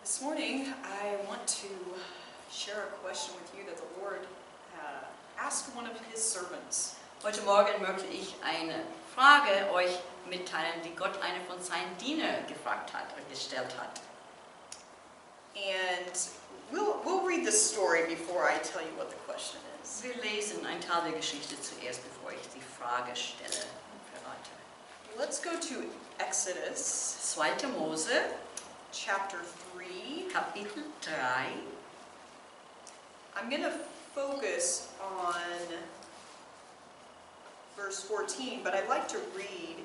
This morning, I want to share a question with you that the Lord asked one of His servants. Heute Morgen möchte ich eine Frage euch mitteilen, die Gott eine von seinen Dienern gefragt hat oder gestellt hat. And we'll read the story before I tell you what the question is. Wir lesen einen Teil der Geschichte zuerst, bevor ich die Frage stelle und verrate. Let's go to Exodus, 2. Mose, chapter 3. Kapitel 3. I'm going to focus on verse 14, but I'd like to read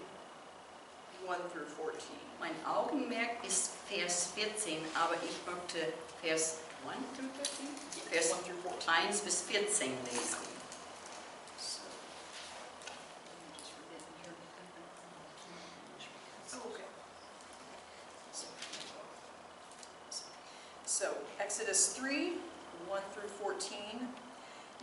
1 through 14. Mein Augenmerk ist Vers 14, aber ich möchte Vers 1 through 14? Vers 1 through 14. 1 bis 14 lesen. So, okay. So, Exodus 3, 1 through 14.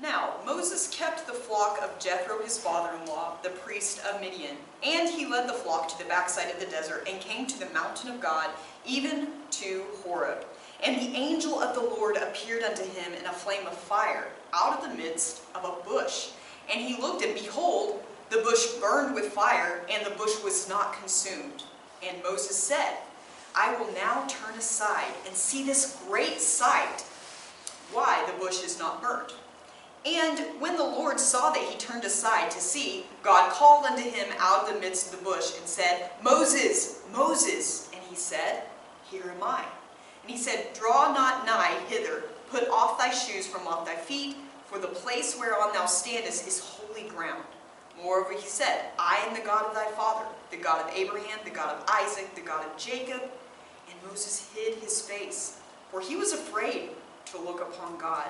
Now, Moses kept the flock of Jethro, his father-in-law, the priest of Midian, and he led the flock to the backside of the desert and came to the mountain of God, even to Horeb. And the angel of the Lord appeared unto him in a flame of fire out of the midst of a bush. And he looked, and behold, the bush burned with fire, and the bush was not consumed. And Moses said, I will now turn aside and see this great sight, why the bush is not burnt. And when the Lord saw that he turned aside to see, God called unto him out of the midst of the bush and said, Moses, Moses. And he said, Here am I. And he said, Draw not nigh hither, put off thy shoes from off thy feet, for the place whereon thou standest is holy ground. Moreover he said, I am the God of thy father, the God of Abraham, the God of Isaac, the God of Jacob. And Moses hid his face, for he was afraid to look upon God.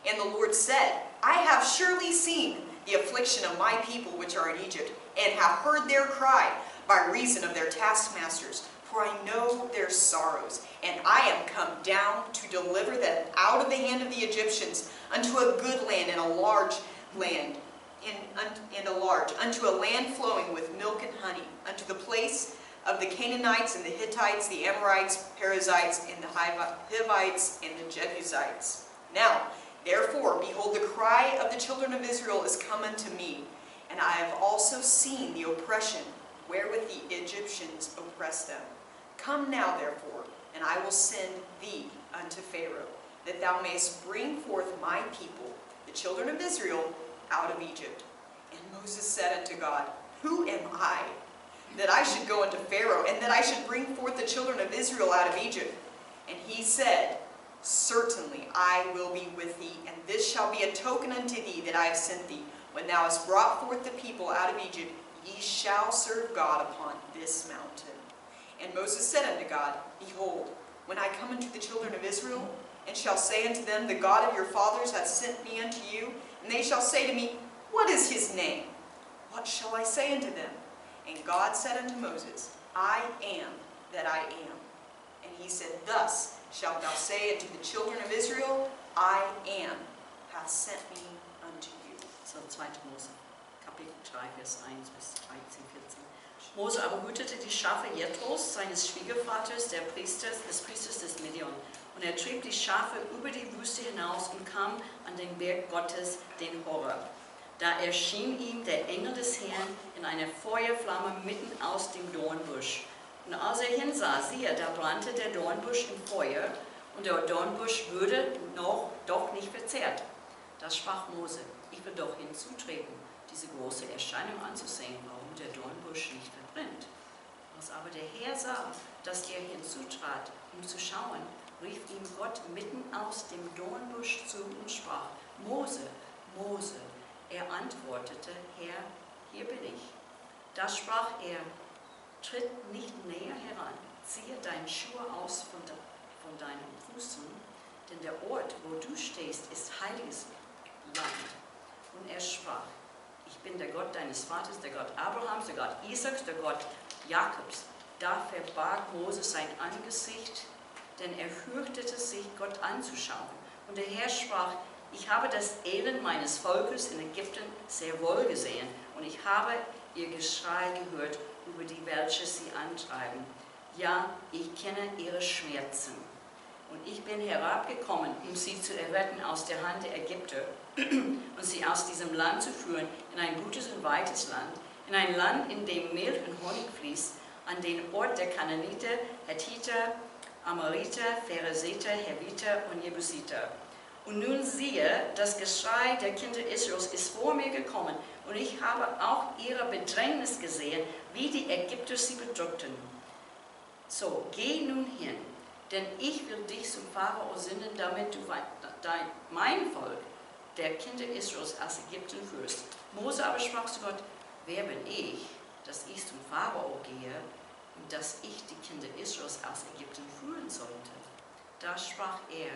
And the Lord said, I have surely seen the affliction of my people which are in Egypt, and have heard their cry by reason of their taskmasters. For I know their sorrows, and I am come down to deliver them out of the hand of the Egyptians unto a good land and a large land, unto a land flowing with milk and honey, unto the place of the Canaanites and the Hittites, the Amorites, Perizzites, and the Hivites, and the Jebusites. Now, therefore, behold, the cry of the children of Israel is come unto me, and I have also seen the oppression wherewith the Egyptians oppress them. Come now, therefore, and I will send thee unto Pharaoh, that thou mayest bring forth my people, the children of Israel, out of Egypt. And Moses said unto God, Who am I, that I should go unto Pharaoh, and that I should bring forth the children of Israel out of Egypt? And he said, Certainly I will be with thee, and this shall be a token unto thee that I have sent thee. When thou hast brought forth the people out of Egypt, ye shall serve God upon this mountain. And Moses said unto God, Behold, when I come unto the children of Israel, and shall say unto them, The God of your fathers hath sent me unto you, and they shall say to me, What is his name? What shall I say unto them? And God said unto Moses, I am that I am. And he said, Thus shalt thou say unto the children of Israel, I am, hath sent me unto you. So 2. Mose, Kapitel 3, Vers 1 bis 13, 14. Mose aber hütete die Schafe Jethros, seines Schwiegervaters, des Priesters des Midian. Und er trieb die Schafe über die Wüste hinaus und kam an den Berg Gottes, den Horeb. Da erschien ihm der Engel des Herrn in einer Feuerflamme mitten aus dem Dornbusch. Und als er hinsah, siehe, da brannte der Dornbusch im Feuer, und der Dornbusch würde doch nicht verzehrt. Da sprach Mose, ich will doch hinzutreten, diese große Erscheinung anzusehen, warum der Dornbusch nicht verbrennt. Als aber der Herr sah, dass er hinzutrat, um zu schauen, rief ihm Gott mitten aus dem Dornbusch zu und sprach, Mose, Mose. Er antwortete, Herr, hier bin ich. Da sprach er, tritt nicht näher heran, ziehe deine Schuhe aus von deinen Füßen, denn der Ort, wo du stehst, ist heiliges Land. Und er sprach, ich bin der Gott deines Vaters, der Gott Abrahams, der Gott Isaaks, der Gott Jakobs. Da verbarg Mose sein Angesicht, denn er fürchtete sich, Gott anzuschauen. Und der Herr sprach, ich habe das Elend meines Volkes in Ägypten sehr wohl gesehen, und ich habe ihr Geschrei gehört, über die welche sie antreiben. Ja, ich kenne ihre Schmerzen. Und ich bin herabgekommen, um sie zu erretten aus der Hand der Ägypter und sie aus diesem Land zu führen in ein gutes und weites Land, in ein Land, in dem Milch und Honig fließt, an den Ort der Kanaaniter, Hethiter, Amoriter, Pharisiter, Heviter und Jebusiter. Und nun siehe, das Geschrei der Kinder Israels ist vor mir gekommen, und ich habe auch ihre Bedrängnis gesehen, wie die Ägypter sie bedrückten. So, geh nun hin, denn ich will dich zum Pharao senden, damit du mein Volk, der Kinder Israels, aus Ägypten führst. Mose aber sprach zu Gott, wer bin ich, dass ich zum Pharao gehe und dass ich die Kinder Israels aus Ägypten führen sollte? Da sprach er,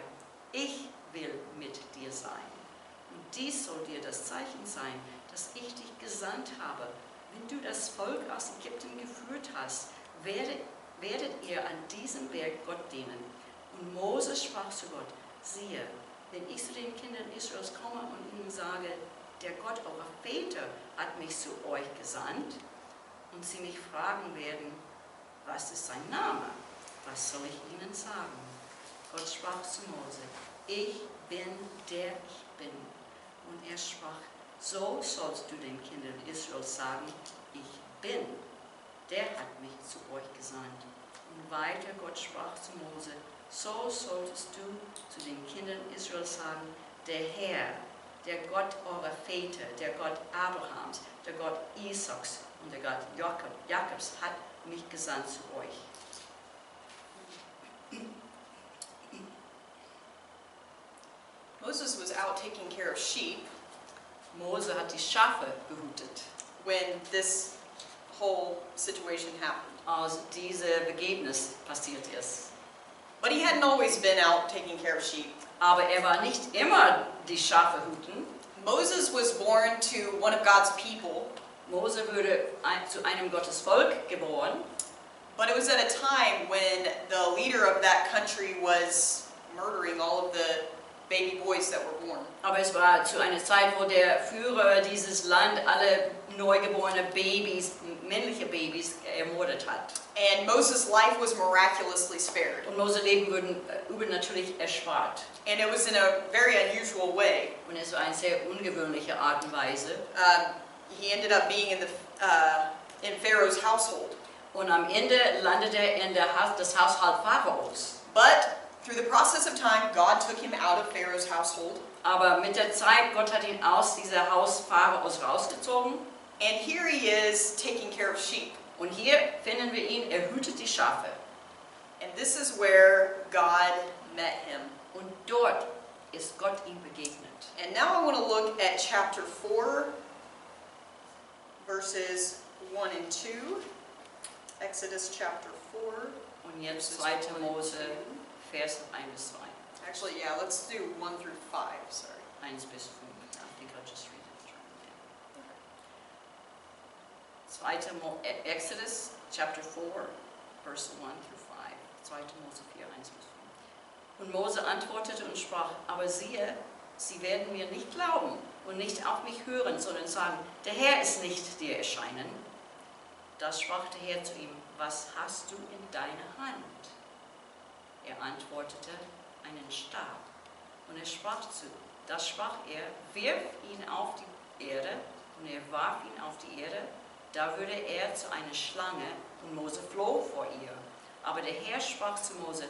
ich will mit dir sein. Und dies soll dir das Zeichen sein, dass ich dich gesandt habe. Wenn du das Volk aus Ägypten geführt hast, werdet ihr an diesem Berg Gott dienen. Und Mose sprach zu Gott, siehe, wenn ich zu den Kindern Israels komme und ihnen sage, der Gott eurer Väter hat mich zu euch gesandt, und sie mich fragen werden, was ist sein Name? Was soll ich ihnen sagen? Gott sprach zu Mose, ich bin der ich bin. Und er sprach, so sollst du den Kindern Israels sagen, ich bin, der hat mich zu euch gesandt. Und weiter Gott sprach zu Mose, so solltest du zu den Kindern Israels sagen, der Herr, der Gott eurer Väter, der Gott Abrahams, der Gott Isaaks und der Gott Jakobs hat mich gesandt zu euch. Moses was out taking care of sheep Mose hat die Schafe behütet, when this whole situation happened. als diese Begebnis passiert ist. But he hadn't always been out taking care of sheep. Aber war nicht immer die Schafe hüten. Moses was born to one of God's people, Mose wurde zu einem Gottes Volk geboren, but it was at a time when the leader of that country was murdering all of the baby boys that were born. aber es war zu einer Zeit, wo der Führer dieses Land alle neugeborene Babys, männliche Babys, ermordet hat. And Moses' life was miraculously spared. Und Mose Leben wurden übernatürlich erspart. And it was in a very unusual way. Und es war eine sehr ungewöhnliche Art und Weise. He ended up being in Pharaoh's household. Und am Ende landete er in das Haushalt Pharaos. But through the process of time, God took him out of Pharaoh's household. Aber mit der Zeit, Gott hat ihn aus dieser Haus Pharaos rausgezogen. And here he is taking care of sheep. Und hier finden wir ihn, er hütet die Schafe. And this is where God met him. Und dort ist Gott ihm begegnet. And now I want to look at chapter 4, verses 1 and 2. Exodus chapter 4. Und jetzt 2. Mose, Vers 1 bis 2. Actually, yeah, let's do 1 through 5, sorry. 1 bis 5. I think I'll just read it. Exodus chapter 4, verse 1 through 5. 2. Mose 4, 1 bis 5. Und Mose antwortete und sprach, aber siehe, sie werden mir nicht glauben und nicht auf mich hören, sondern sagen, der Herr ist nicht dir erschienen. Da sprach der Herr zu ihm, was hast du in deiner Hand? Er antwortete, einen Stab. Und da sprach er, wirf ihn auf die Erde, und er warf ihn auf die Erde. Da wurde er zu einer Schlange, und Mose floh vor ihr. Aber der Herr sprach zu Mose,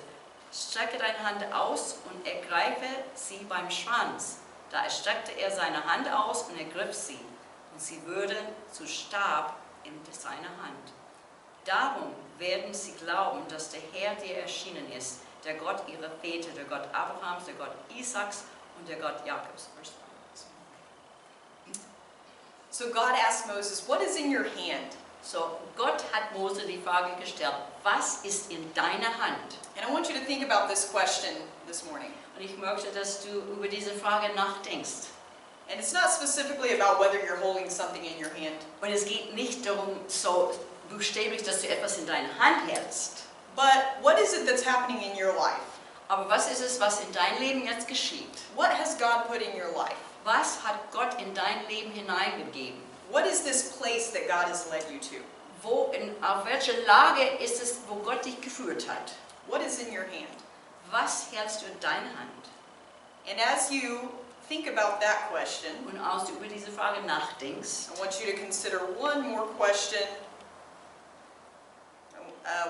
strecke deine Hand aus und ergreife sie beim Schwanz. Da streckte er seine Hand aus und ergriff sie, und sie wurde zu Stab in seiner Hand. Darum werden sie glauben, dass der Herr dir erschienen ist, der Gott ihrer Väter, der Gott Abrahams, der Gott Isaaks und der Gott Jakobs. So God asked Moses, what is in your hand? So, Gott hat Mose die Frage gestellt, was ist in deiner Hand? And I want you to think about this question this morning. Und ich möchte, dass du über diese Frage nachdenkst. And it's not specifically about whether you're holding something in your hand. Und es geht nicht darum, so buchstäblich, dass du etwas in deiner Hand hältst. But what is it that's happening in your life? Aber was ist es, was in dein Leben jetzt geschieht? What has God put in your life? Was hat Gott in dein Leben hineingegeben? What is this place that God has led you to? Auf welche Lage ist es, wo Gott dich geführt hat? What is in your hand? was hältst du in deiner Hand? And as you think about that question, Und als du über diese Frage nachdenkst, I want you to consider one more question.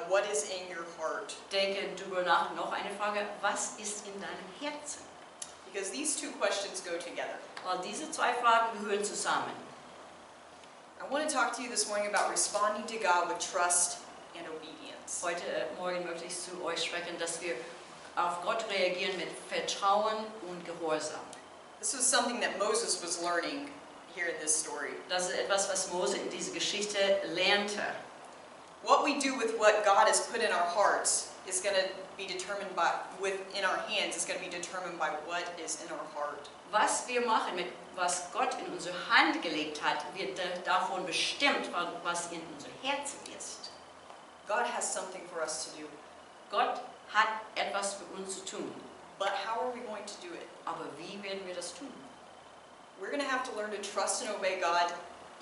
What is in your heart? denke darüber nach. Noch eine Frage, was ist in deinem Herzen? Because these two questions go together. Weil diese zwei Fragen gehören zusammen. I want to talk to you this morning about responding to God with trust and obedience. Heute Morgen möchte ich zu euch sprechen, dass wir auf Gott reagieren mit Vertrauen und Gehorsam. This was something that Moses was learning here in this story. Das ist etwas, was Mose in dieser Geschichte lernte. What we do with what God has put in our hearts is going to be determined by, in our hands, is going to be determined by what is in our heart. Was wir machen, mit was Gott in unsere Hand gelegt hat, wird davon bestimmt, was in unser Herzen ist. God has something for us to do. Gott hat etwas für uns zu tun. But how are we going to do it? Aber wie werden wir das tun? We're going to have to learn to trust and obey God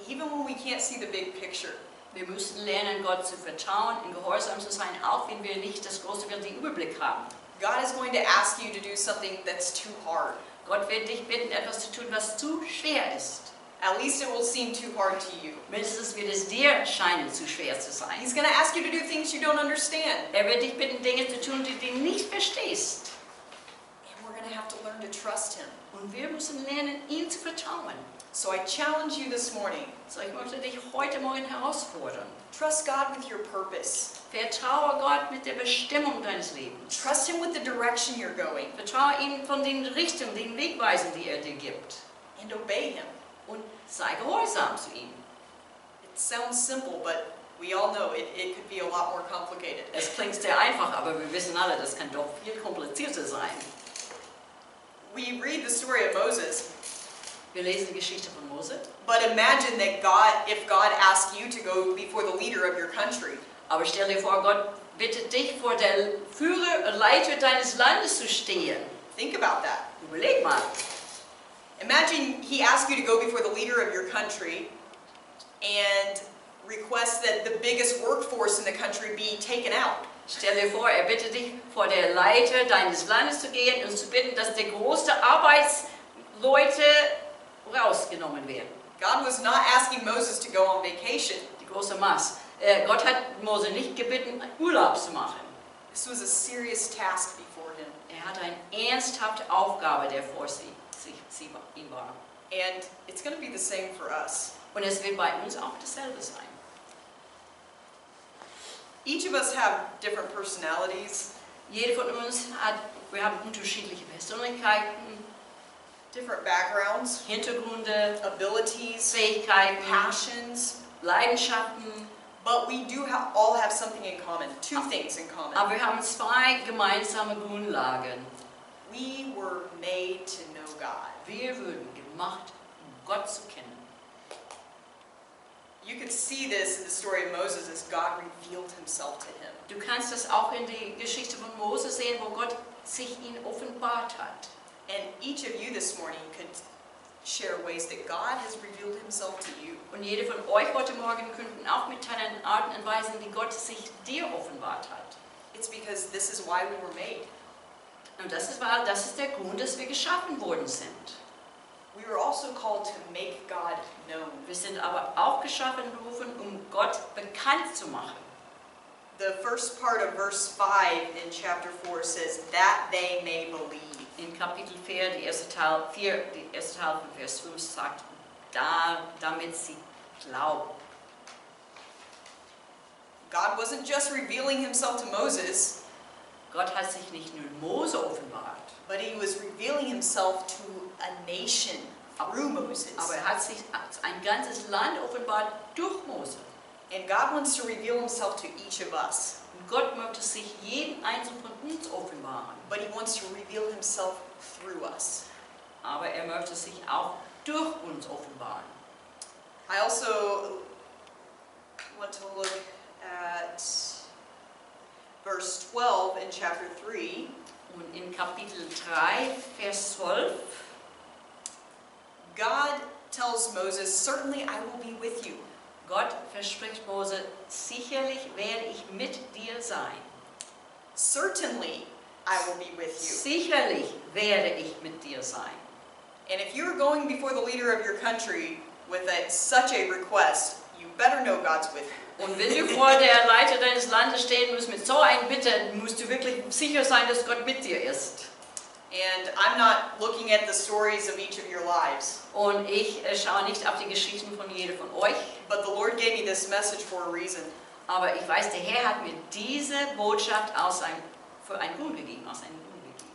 even when we can't see the big picture. Wir müssen lernen, Gott zu vertrauen, in Gehorsam zu sein, auch wenn wir nicht das große Bild, den Überblick haben. God is going to ask you to do something that's too hard. Gott wird dich bitten, etwas zu tun, was zu schwer ist. At least it will seem too hard to you. Mindestens wird es dir scheinen, zu schwer zu sein. He's going to ask you to do things you don't understand. Er wird dich bitten, Dinge zu tun, die du nicht verstehst. And we're going to have to learn to trust Him. Und wir müssen lernen, ihm zu vertrauen. So I challenge you this morning. So, ich möchte dich heute Morgen herausfordern. Trust God with your purpose. Vertraue Gott mit der Bestimmung deines Lebens. Trust Him with the direction you're going. Vertraue ihm von den Richtungen, den Wegweisen, die er dir gibt. And obey Him. Und sei gehorsam zu ihm. It sounds simple, but we all know it could be a lot more complicated. Es klingt sehr einfach, aber wir wissen alle, das kann doch viel komplizierter sein. We read the story of Moses, Wir lesen die Geschichte von Mose. but imagine that if God asked you to go before the leader of your country, Aber stell dir vor, Gott bittet dich, vor der Leiter deines Landes zu stehen. think about that. Überleg mal. Imagine He asked you to go before the leader of your country and request that the biggest workforce in the country be taken out. Stell dir vor, er bittet dich, vor der Leiter deines Landes zu gehen und zu bitten, dass die größten Arbeitsleute rausgenommen werden. God was not asking Moses to go on vacation. Die große Maß. Gott hat Mose nicht gebeten, Urlaub zu machen. This was a serious task before him. Er hatte eine ernsthafte Aufgabe, der vor ihm war. And it's going to be the same for us. Und es wird bei uns auch dasselbe sein. Each of us have different personalities, Jeder von uns wir haben unterschiedliche Persönlichkeiten, different backgrounds, Hintergründe, abilities, Fähigkeiten, passions, Leidenschaften. but we do all have something in common, two things in common. Aber wir haben zwei gemeinsame Grundlagen. We were made to know God. Wir wurden gemacht, um Gott zu kennen. You could see this in the story of Moses as God revealed Himself to him. Du kannst das auch in die Geschichte von Mose sehen, wo Gott sich ihm offenbart hat. And each of you this morning could share ways that God has revealed Himself to you. Und jede von euch heute Morgen könnten auch mitteilen Arten und Weisen, wie Gott sich dir offenbart hat. It's because this is why we were made. Und das ist der Grund, dass wir geschaffen worden sind. We were also called to make God known. Wir sind aber auch geschaffen berufen, um Gott bekannt zu machen. The first part of verse 5 in chapter 4 says, that they may believe. In Kapitel 4, die erste Teil von Vers 5 sagt, damit sie glauben. God wasn't just revealing Himself to Moses, Gott hat sich nicht nur Mose offenbart, but He was revealing Himself to a nation through Moses. aber er hat sich ein ganzes Land offenbart durch Mose. And God wants to reveal Himself to each of us, Und Gott möchte sich jeden einzelnen von uns offenbaren, but He wants to reveal Himself through us. aber er möchte sich auch durch uns offenbaren. I also want to look at verse 12 in chapter 3. Und in Kapitel 3, Vers 12, God tells Moses, certainly I will be with you. Gott verspricht Mose, sicherlich werde ich mit dir sein. Certainly, I will be with you. Sicherlich werde ich mit dir sein. And if you're going before the leader of your country with such a request, you better know God's with you. Und wenn du vor der Leiter deines Landes stehen musst mit so einem Bitte, musst du wirklich sicher sein, dass Gott mit dir ist. And I'm not looking at the stories of each of your lives, Und ich schaue nicht auf die Geschichten von jedem von euch, but the Lord gave me this message for a reason. aber ich weiß, der Herr hat mir diese Botschaft für einen Grund gegeben, aus einem Grund gegeben.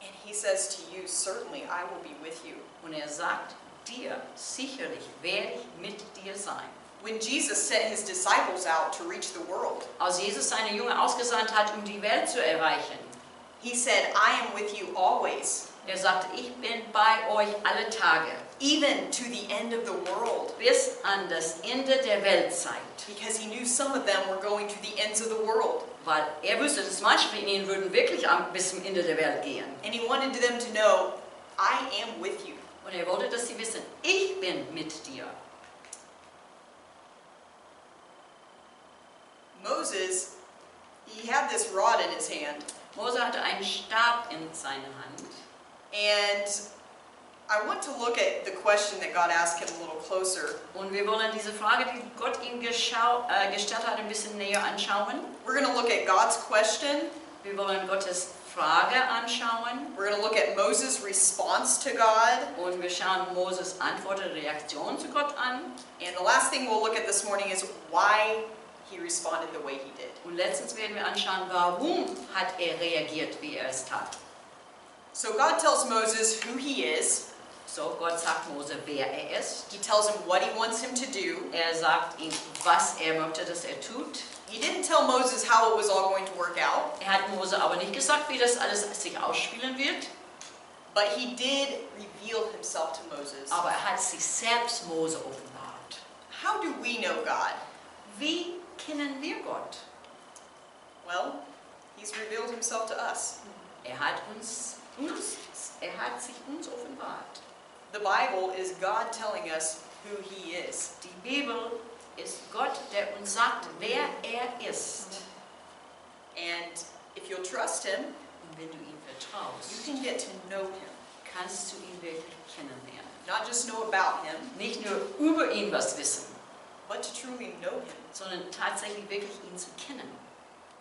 And He says to you, certainly I will be with you. Und er sagt dir, sicherlich werde ich mit dir sein. When Jesus sent His disciples out to reach the world, Als Jesus seine Jünger ausgesandt hat, um die Welt zu erreichen, He said, I am with you always, er sagte, ich bin bei euch alle Tage, even to the end of the world. bis an das Ende der Weltzeit. Because He knew some of them were going to the ends of the world. Weil er wusste, dass manche von ihnen würden wirklich bis zum Ende der Welt gehen. And He wanted them to know, I am with you. Und er wollte, dass sie wissen, ich bin mit dir. Moses, he had this rod in his hand. Mose hatte einen Stab in seiner Hand. And I want to look at the question that God asked him a little closer. Und wir wollen diese Frage, die Gott ihm gestellt hat, ein bisschen näher anschauen. We're going to look at God's question. Wir wollen Gottes Frage anschauen. We're going to look at Moses' response to God. Und wir schauen Moses Antwort und Reaktion zu Gott an. And the last thing we'll look at this morning is why he responded the way he did. Und letztens werden wir anschauen, warum hat er reagiert, wie er es tat. So God tells Moses who he is. So, Gott sagt Mose, wer er ist. He tells him what he wants him to do. Er sagt ihm, was er möchte, dass er tut. He didn't tell Moses how it was all going to work out, Er hat Mose aber nicht gesagt, wie das alles sich ausspielen wird. but he did reveal himself to Moses. Aber er hat sich selbst Mose offenbart. How do we know God? Wie kennen wir Gott? Well, he's revealed himself to us. Er hat sich uns offenbart. The Bible is God telling us who he is. Die Bibel ist Gott, der uns sagt, wer er ist. And if you'll trust him, Und wenn du ihm you vertraust, can get to know him. kannst du ihn wirklich kennenlernen. Not just know about him, Nicht nur über ihn was wissen, but to truly know him. sondern tatsächlich wirklich ihn zu kennen.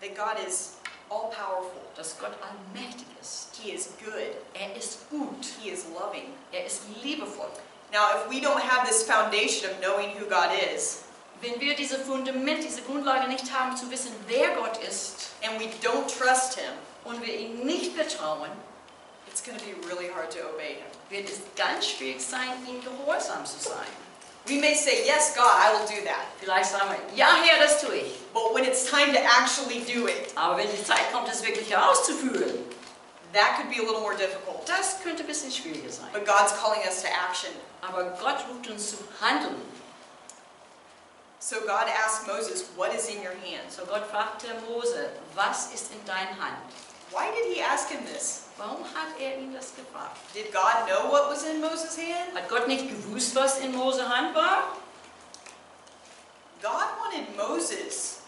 That God is all-powerful. Dass Gott allmächtig ist. He is good. Er ist gut. He is loving. Er ist liebevoll. Now, if we don't have this foundation of knowing who God is, Wenn wir dieses Fundament, diese Grundlage nicht haben, zu wissen, wer Gott ist, and we don't trust him, und wir ihm nicht vertrauen, it's going to be really hard to obey him. wird es ganz schwierig sein, ihm gehorsam zu sein. We may say, yes, God, I will do that. Vielleicht sagen wir, ja Herr, das tue ich. But when it's time to actually do it, Aber wenn die Zeit kommt, es wirklich auszuführen, that could be a little more difficult. das könnte ein bisschen schwieriger sein. But God's calling us to action. Aber Gott ruft uns zu handeln. So God asked Moses, what is in your hand? So Gott fragte Mose, was ist in deiner Hand? Why did he ask him this? Warum hat er ihn das gefragt? Did God know what was in Moses' hand? Hat Gott nicht gewusst, was in Mose Hand war? God wanted Moses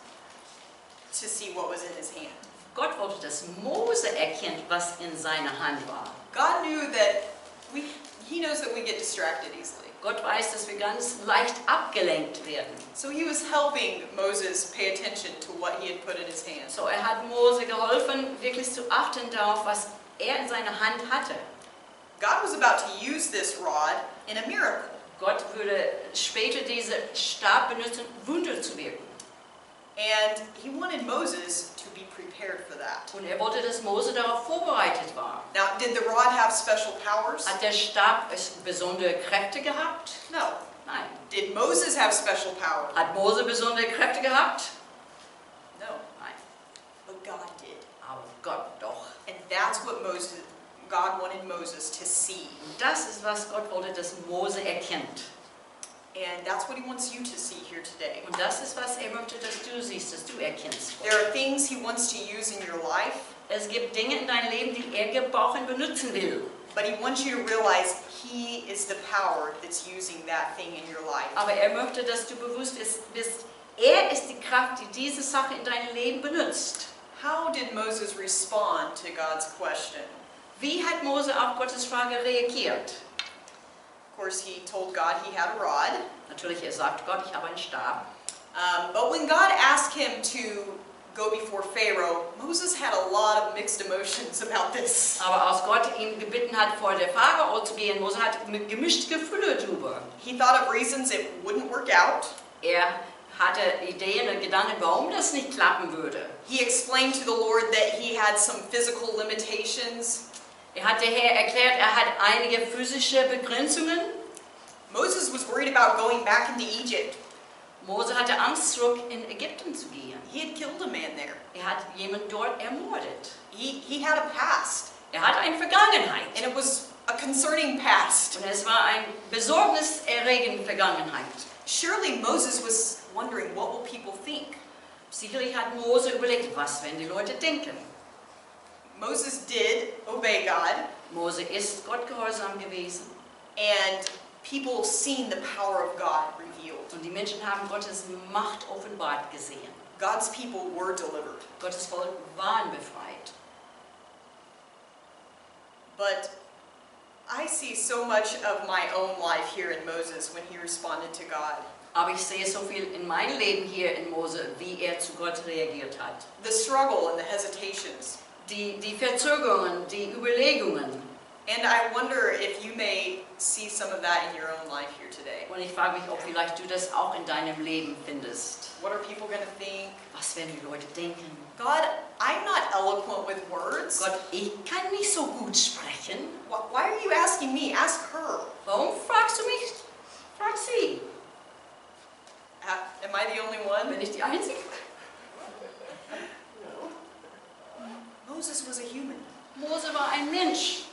to see what was in his hand. Gott wollte, dass Mose erkennt, was in seiner Hand war. God knew that he knows that we get distracted easily. Gott weiß, dass wir ganz leicht abgelenkt werden. So he was helping Moses pay attention to what he had put in his hand. So, er hat Mose geholfen, wirklich zu achten darauf, was er in seiner Hand hatte. God was about to use this rod in a miracle. Gott würde später diesen Stab benutzen, Wunder zu wirken. And he wanted Moses to be prepared for that. Und er wollte, dass Mose darauf vorbereitet war. Now, did the rod have special powers? Hat der Stab besondere Kräfte gehabt? No. Nein. Did Moses have special powers? Hat Mose besondere Kräfte gehabt? No. Nein. But God did. Aber Gott doch. And that's what God wanted Moses to see. Und das ist, was Gott wollte, dass Mose erkennt. And that's what he wants you to see here today. Und das ist, was er möchte, dass du siehst, dass du erkennst. There are things he wants to use in your life, Es gibt Dinge in deinem Leben, die er gebrauchen, benutzen will. but he wants you to realize he is the power that's using that thing in your life. Aber er möchte, dass du bewusst bist, er ist die Kraft, die diese Sache in deinem Leben benutzt. How did Moses respond to God's question? Wie hat Mose auf Gottes Frage reagiert? Of course, he told God he had a rod. Natürlich, sagt Gott, ich habe einen Stab. But when God asked him to go before Pharaoh, Moses had a lot of mixed emotions about this. Aber als Gott ihn gebeten hat, vor der Pharao zu gehen, Mose hat mit gemischte Gefühle drüber. He thought of reasons it wouldn't work out. Hatte Ideen und Gedanken, warum das nicht klappen würde. He explained to the Lord that he had some physical limitations. Hat der Herr erklärt, hat einige physische Begrenzungen. Moses was worried about going back into Egypt. Mose hatte Angst, zurück in Ägypten zu gehen. He had killed a man there. Hat jemanden dort ermordet. He had a past. Hatte eine Vergangenheit. And it was a concerning past. Und es war eine besorgniserregende Vergangenheit. Surely Moses was wondering, what will people think? Sicherlich hat Mose überlegt, was werden die Leute denken. Moses did obey God. Mose ist Gott gehorsam gewesen. And people seen the power of God revealed. Und die Menschen haben Gottes Macht offenbart gesehen. God's people were delivered. Gottes Volk waren befreit. But I see so much of my own life here in Moses when he responded to God. Aber ich sehe so viel in meinem Leben hier in Mose, wie zu Gott reagiert hat. The struggle and the hesitations. Die Verzögerungen, die Überlegungen. And I wonder if you may see some of that in your own life here today. Und ich frage mich, ob vielleicht du das auch in deinem Leben findest. What are people going to think? Was werden die Leute denken? God, I'm not eloquent with words. Gott, ich kann nicht so gut sprechen. Why are you asking me? Ask her. Warum fragst du mich? Frag sie. Am I the only one? Bin ich die Einzige? Moses was a human. Mose war ein Mensch.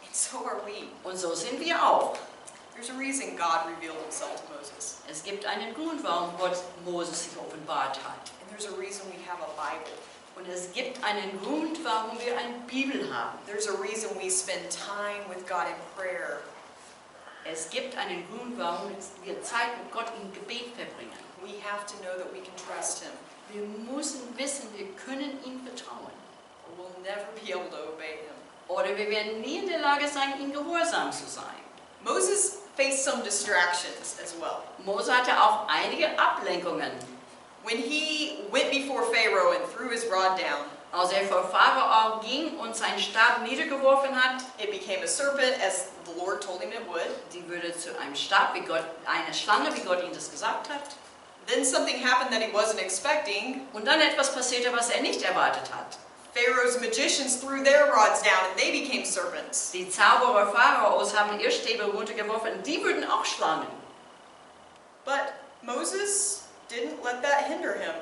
And so are we. Und so sind wir auch. There's a reason God revealed himself to Moses. Es gibt einen Grund, warum Gott Moses sich offenbart hat. And there's a reason we have a Bible. Und es gibt einen Grund, warum wir eine Bibel haben. There's a reason we spend time with God in prayer. Es gibt einen Grund, warum wir Zeit mit Gott im Gebet verbringen. We have to know that we can trust him. Wir müssen wissen, wir können ihm vertrauen. Or we'll never be able to obey him. Oder wir werden nie in der Lage sein, ihm gehorsam zu sein. Moses faced some distractions as well. Mose hatte auch einige Ablenkungen. When he went before Pharaoh and threw his rod down, Als vor Pharao ging und seinen Stab niedergeworfen hat, it became a serpent as the Lord told him it would. die würde zu einem Stab, wie Gott, eine Schlange, wie Gott ihm das gesagt hat. Then something happened that he wasn't expecting. Und dann etwas passierte, was nicht erwartet hat. Pharaoh's magicians threw their rods down and they became serpents. Die Zauberer Pharaos haben ihre Stäbe runtergeworfen, die würden auch Schlangen. But Moses didn't let that hinder him.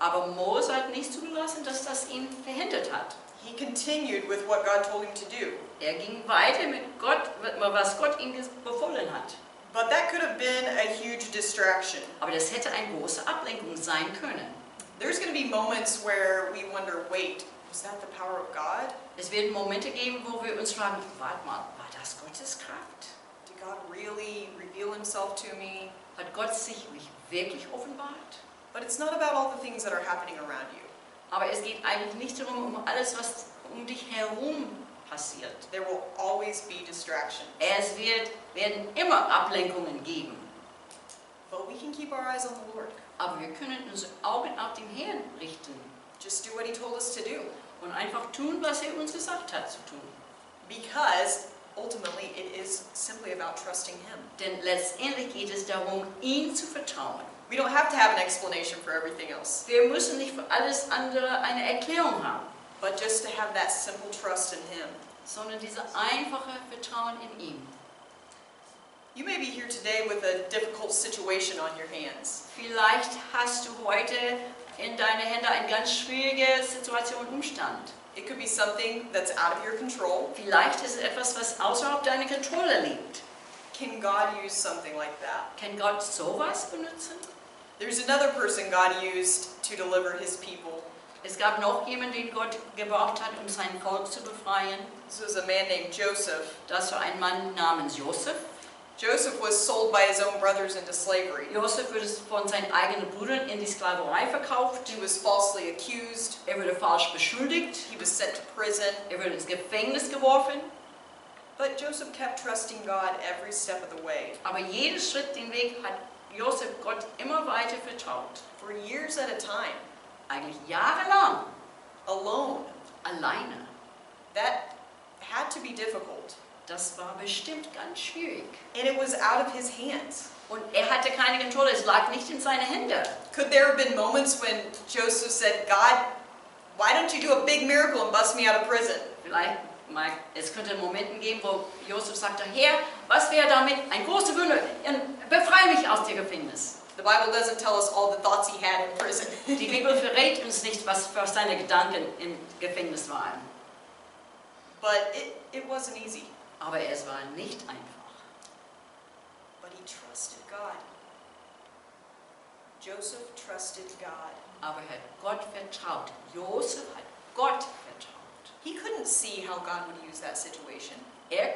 Aber Mose hat nicht zugelassen, dass das ihn verhindert hat. He continued with what God told him to do. Ging weiter mit Gott, was Gott ihm befohlen hat. But that could have been a huge distraction. Aber das hätte eine große Ablenkung sein können. There's going to be moments where we wonder, wait, was that the power of God? Es werden Momente geben, wo wir uns fragen, warte mal, war das Gottes Kraft? Did God really reveal himself to me? Hat Gott sich mich wirklich offenbart? But it's not about all the things that are happening around you. Aber es geht eigentlich nicht darum, alles, was um dich herum passiert. There will always be distractions. Es werden immer Ablenkungen geben. But we can keep our eyes on the Lord. Aber wir können unsere Augen auf den Herrn richten. Just do what he told us to do. Und einfach tun, was uns gesagt hat zu tun. Because ultimately it is simply about trusting him. Denn letztendlich geht es darum, ihm zu vertrauen. We don't have to have an explanation for everything else. Wir müssen nicht für alles andere eine Erklärung haben, But just to have that simple trust in him. sondern diese einfache Vertrauen in ihm. You may be here today with a difficult situation on your hands. Vielleicht hast du heute in deine Hände eine ganz schwierige Situation, Umstand. It could be something that's out of your control. Vielleicht ist es etwas, was außerhalb deiner Kontrolle liegt. Can God use something like that? Kann Gott sowas benutzen? There's another person God used to deliver his people. Es gab noch jemanden, den Gott gebraucht hat, um sein Volk zu befreien. This was a man named Joseph. Das war ein Mann namens Josef. Joseph was sold by his own brothers into slavery. Josef wurde von seinen eigenen Brüdern in die Sklaverei verkauft. He was falsely accused. Wurde falsch beschuldigt. He was sent to prison. Wurde ins Gefängnis geworfen. But Joseph kept trusting God every step of the way. Aber jeden Schritt den Weg hat Josef Gott immer weiter vertraut. For years at a time. Eigentlich jahrelang. Alone. Alleine. That had to be difficult. Das war bestimmt ganz schwierig. And it was out of his hands. Und hatte keine Kontrolle, es lag nicht in seine Hände. Could there have been moments when Joseph said, God, why don't you do a big miracle and bust me out of prison? Vielleicht, es könnte Momente geben, wo Josef sagte, Herr, was wäre damit ein großes Wunder, befreie mich aus dem Gefängnis. The Bible doesn't tell us all the thoughts he had in prison. Die Bibel verrät uns nicht, was für seine Gedanken im Gefängnis waren. But it wasn't easy. Aber es war nicht einfach. But he trusted God. Joseph trusted God. Aber er hat Gott vertraut. Josef hat Gott vertraut. He couldn't see how God would use that situation.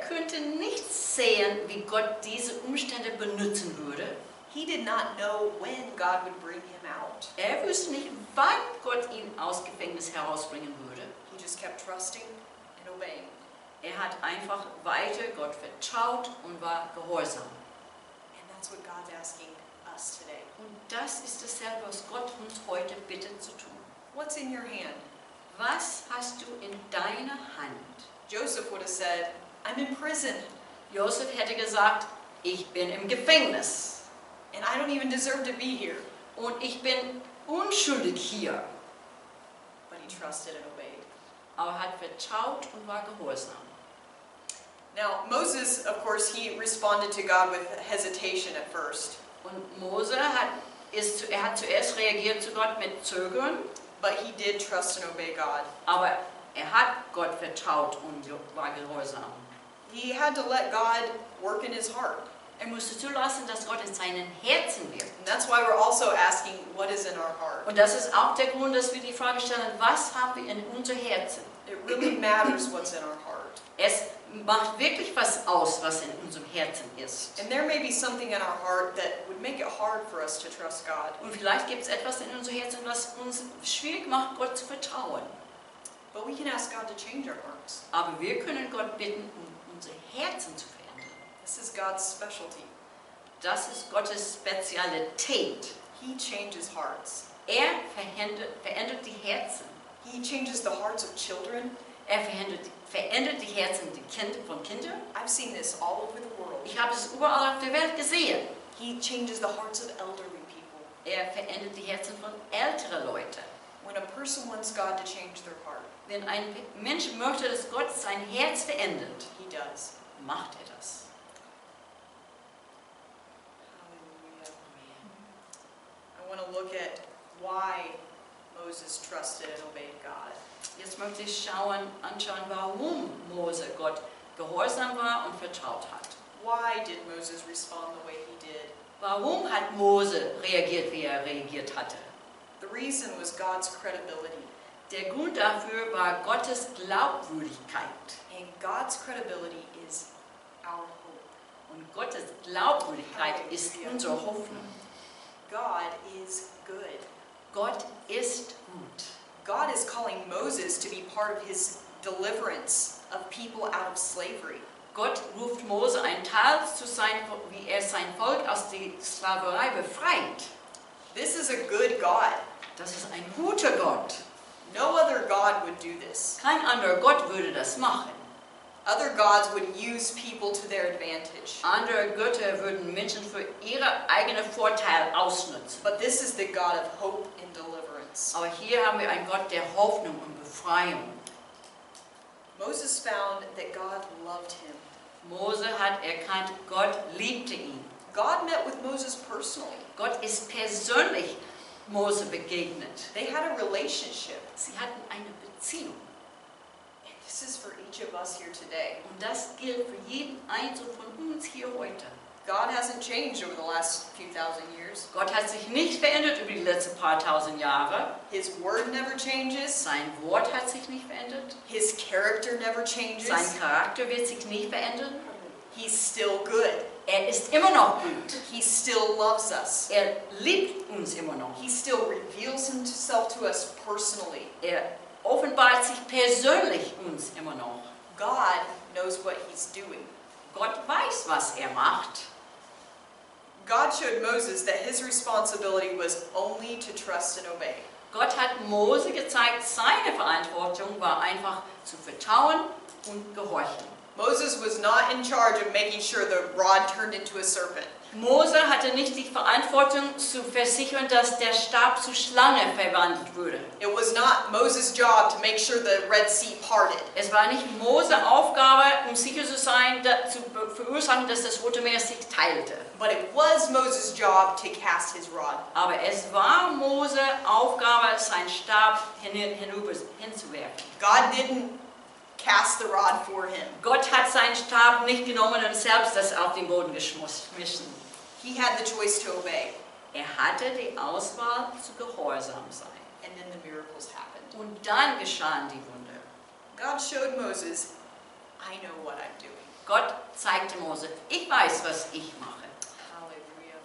Könnte nicht sehen, wie Gott diese Umstände benutzen würde. He did not know when God would bring him out. Wusste nicht, wann Gott ihn aus Gefängnis herausbringen würde. He just kept trusting and obeying. Hat einfach weiter Gott vertraut und war gehorsam. And that's what God's asking us today. Und das ist dasselbe, was Gott uns heute bittet zu tun. What's in your hand? Was hast du in deiner Hand? Joseph would have said, I'm in prison. Josef hätte gesagt, ich bin im Gefängnis. And I don't even deserve to be here. Und ich bin unschuldig hier. But he trusted and obeyed. Aber hat vertraut und war gehorsam. Now, Moses, of course, he responded to God with hesitation at first. Und Mose hat zuerst reagiert zu Gott mit Zögern. But he did trust and obey God. Aber hat Gott vertraut und war gehorsam. He had to let God work in his heart. Musste zulassen, dass Gott in seinen Herzen wirkt. And that's why we're also asking, what is in our heart? Und das ist auch der Grund, dass wir die Frage stellen, was haben wir in unser Herzen? It really matters what's in our heart. Es macht wirklich was aus, was in unserem Herzen ist. And there may be something in our heart that would make it hard for us to trust God. Und vielleicht gibt es etwas in unserem Herzen, was uns schwierig macht, Gott zu vertrauen. But we can ask God to change our hearts. Aber wir können Gott bitten, unsere Herzen zu verändern. This is God's specialty. Das ist Gottes Spezialität. He changes hearts. Verändert die Herzen. He changes the hearts of children. Verändert die Herzen von Kindern. I've seen this all over the world. Ich habe es überall auf der Welt gesehen. He changes the hearts of elderly people. Verändert die Herzen von älteren Leuten. When a person wants God to change their heart, Wenn ein Mensch möchte, dass Gott sein Herz verändert, he does. macht das. Hallelujah. I want to look at why Moses trusted and obeyed God. Jetzt möchte ich anschauen, warum Mose Gott gehorsam war und vertraut hat. Why did Moses respond the way he did? Warum hat Mose reagiert, wie reagiert hatte? The reason was God's credibility. Der Grund dafür war Gottes Glaubwürdigkeit. And God's credibility is our hope. Und Gottes Glaubwürdigkeit ist unsere Hoffnung. God is good. Gott ist gut. God is calling Moses to be part of his deliverance of people out of slavery. Gott ruft Mose ein Teil zu sein, wie sein Volk aus der Sklaverei befreit. This is a good God. Das ist ein guter Gott. No other God would do this. Kein anderer Gott würde das machen. Other gods would use people to their advantage. Andere Götter würden Menschen für ihre eigenen Vorteile ausnutzen. But this is the God of hope and deliverance. Aber hier haben wir einen Gott der Hoffnung und Befreiung. Moses found that God loved him. Mose hat erkannt, Gott liebte ihn. God met with Moses personally. Gott ist persönlich Mose begegnet. They had a relationship. Sie hatten eine Beziehung. And this is for each of us here today. Und das gilt für jeden Einzelnen von uns hier heute. God hasn't changed over the last few thousand years. Gott hat sich nicht verändert über die letzten paar tausend Jahre. His word never changes. Sein Wort hat sich nicht verändert. His character never changes. Sein Charakter wird sich nicht verändern. He's still good. Ist immer noch gut. He still loves us. Liebt uns immer noch. He still reveals himself to us personally. Offenbart sich persönlich uns immer noch. God knows what he's doing. Gott weiß, was macht. God showed Moses that his responsibility was only to trust and obey. Gott hat Mose gezeigt, seine Verantwortung war einfach zu vertrauen und gehorchen. Moses was not in charge of making sure the rod turned into a serpent. Mose hatte nicht die Verantwortung zu versichern, dass der Stab zu Schlange verwandelt wurde. It was not Moses' job to make sure the Red Sea parted. Es war nicht Mose' Aufgabe, sicher zu sein, zu verursachen, dass das Rote Meer sich teilte. But it was Moses' job to cast his rod. Aber es war Mose' Aufgabe, seinen Stab hinzuwerfen. God didn't cast the rod for him. Gott hat seinen Stab nicht genommen und selbst das auf den Boden geschmissen. He had the choice to obey. Hatte die Auswahl zu gehorsam sein. And then the miracles happened. Und dann geschahen die Wunder. God showed Moses, I know what I'm doing. Gott zeigte Mose, ich weiß, was ich mache. Hallelujah.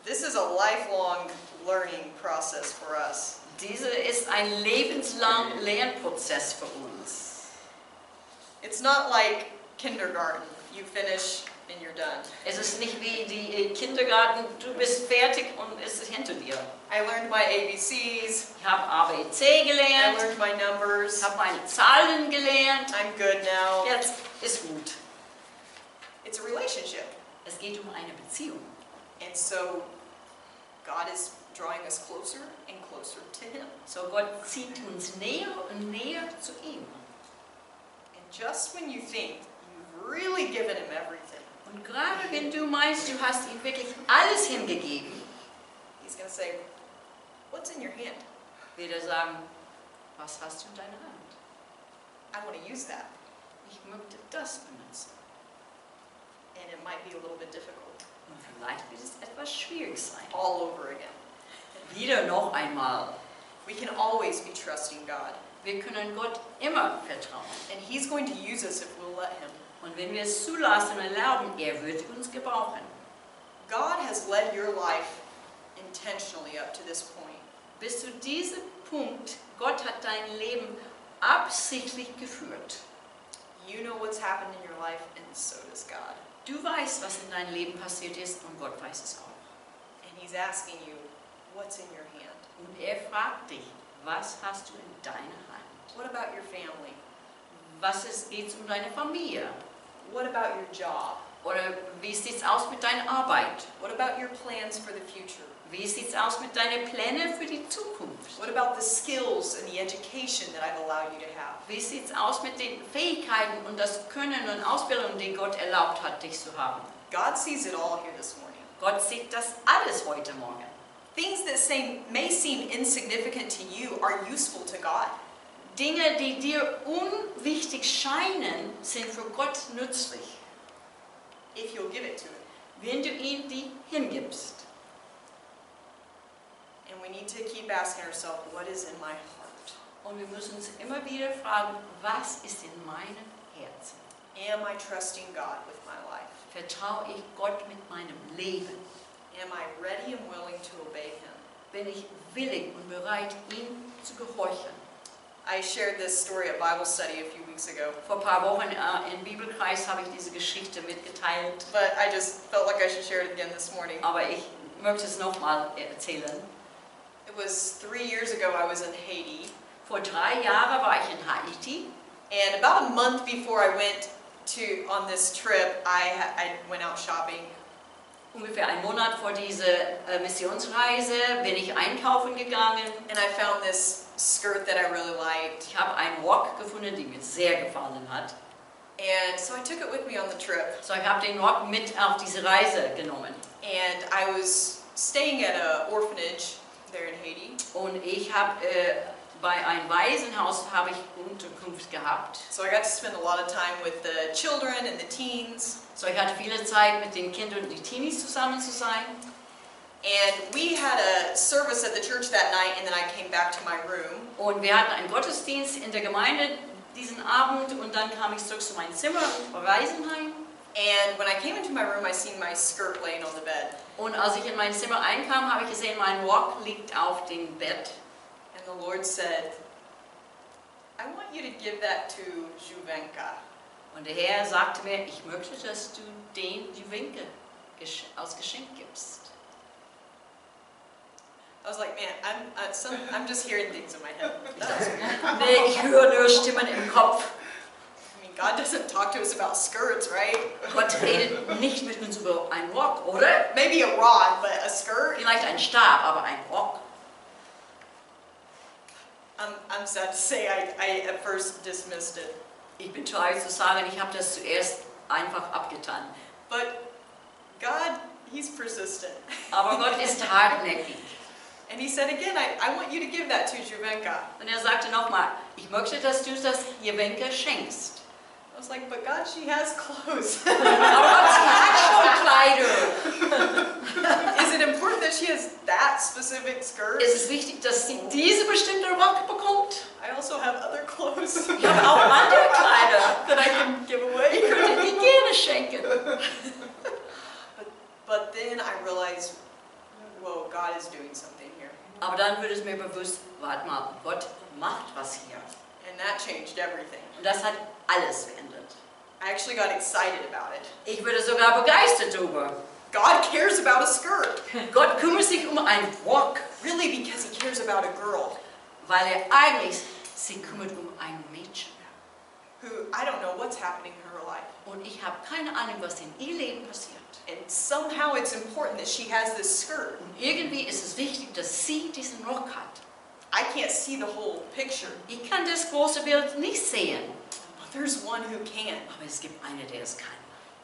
This is a lifelong learning process for us. Diese ist ein lebenslanger Lernprozess für uns. It's not like kindergarten. You finish and you're done. Es ist nicht wie die Kindergarten, du bist fertig und es ist hinter dir. I learned my ABCs. Ich habe ABC I gelernt, learned my numbers. ich habe meine Zahlen gelernt, I'm good now. jetzt ist gut. It's a relationship. Es geht um eine Beziehung. And so God is drawing us closer and closer to him. So Gott zieht uns näher und näher zu ihm. And just when you think you've really given him everything, Und gerade wenn du meinst, du hast ihm wirklich alles hingegeben, he's going to say, what's in your hand? wird er sagen, was hast du in deiner Hand? I want to use that. Ich möchte das benutzen. And it might be a little bit difficult. Und vielleicht wird es etwas schwierig sein. All over again. Wieder noch einmal. We can always be trusting God. Wir können Gott immer vertrauen. And he's going to use us if we'll let him. Und wenn wir es zulassen und erlauben, wird uns gebrauchen. God has led your life intentionally up to this point. Bis zu diesem Punkt, Gott hat dein Leben absichtlich geführt. You know what's happened in your life, and so does God. Du weißt, was in deinem Leben passiert ist, und Gott weiß es auch. And he's asking you, what's in your hand? Und fragt dich, was hast du in deiner Hand? What about your family? Geht um deine Familie? What about your job? Oder wie sieht es aus mit deiner Arbeit? What about your plans for the future? Wie sieht es aus mit deinen Plänen für die Zukunft? What about the skills and the education that I've allowed you to have? Wie sieht es aus mit den Fähigkeiten und das Können und Ausbildung, die Gott erlaubt hat, dich zu haben? God sees it all here this morning. Gott sieht das alles heute Morgen. Things that may seem insignificant to you are useful to God. Dinge, die dir unwichtig scheinen, sind für Gott nützlich, if you'll give it to him. wenn du ihm die hingibst. And we need to keep asking ourselves, what is in my heart? Und wir müssen uns immer wieder fragen, was ist in meinem Herzen? Am I trusting God with my life? Vertraue ich Gott mit meinem Leben? Am I ready and willing to obey him? Bin ich willig und bereit, ihm zu gehorchen? I shared this story at Bible study a few weeks ago, Vor ein paar Wochen im Bibelkreis habe ich diese Geschichte mitgeteilt, but I just felt like I should share it again this morning. aber ich möchte es nochmal erzählen. It was 3 years ago I was in Haiti, Vor 3 Jahren war ich in Haiti and about a month before I went on this trip, I went out shopping. Ungefähr einen Monat vor dieser Missionsreise bin ich einkaufen gegangen. And I found this skirt that I really liked. Ich habe einen Rock gefunden, der mir sehr gefallen hat. And so I took it with me on the trip. So, ich habe den Rock mit auf diese Reise genommen. And I was staying at an orphanage there in Haiti. Und ich habe bei einem Waisenhaus habe ich Unterkunft gehabt. So I got to spend a lot of time with the children and the teens. So, ich hatte viele Zeit mit den Kindern und den Teenies zusammen zu sein. And we had a service at the church that night, and then I came back to my room. Und wir hatten einen Gottesdienst in der Gemeinde diesen Abend und dann kam ich zurück zu meinem Zimmer im Waisenheim. And when I came into my room, I seen my skirt laying on the bed. Und als ich in mein Zimmer einkam, habe ich gesehen, mein Rock liegt auf dem Bett. And the Lord said, I want you to give that to Juvenka. Und der Herr sagte mir, ich möchte, dass du den Juvenke als Geschenk gibst. I was like, man, I'm just hearing things in my head. Nee, ich höre nur Stimmen im Kopf. I mean, God doesn't talk to us about skirts, right? Gott redet nicht mit uns über einen Rock, oder? Maybe a rod, but a skirt? Vielleicht ein Stab, aber ein Rock. I'm sad to say I at first dismissed it. Ich bin traurig zu sagen, ich habe das zuerst einfach abgetan. But God, He's persistent. Aber Gott ist hartnäckig. And He said again, I want you to give that to Juvenka. Und er sagte nochmal, ich möchte, dass du das Juvenke schenkst. I was like, but God, she has clothes. Aber Gott, sie hat schon Kleider. Is it important that she has that specific skirt? Es ist wichtig, dass sie diese bestimmte Rock bekommt. I also have other clothes Ich habe auch andere Kleider. that I can give Ich away. könnte die gerne schenken. But then I realized, whoa, God is doing something here. Aber dann wird es mir bewusst, warte mal, Gott macht was hier. And that changed everything. Und das hat alles verändert. I actually got excited about it. Ich wurde sogar begeistert darüber. God cares about a skirt. Gott kümmert sich um einen Rock, Really, because He cares about a girl weil er eigentlich sich kümmert um ein Mädchen. who, I don't know what's happening in her life. Und ich habe keine Ahnung, was in ihr Leben passiert. And somehow it's important that she has this skirt. Und irgendwie ist es wichtig, dass sie diesen Rock hat. I can't see the whole picture, Ich kann das große Bild nicht sehen, but there's one who can. aber es gibt einen, der es kann.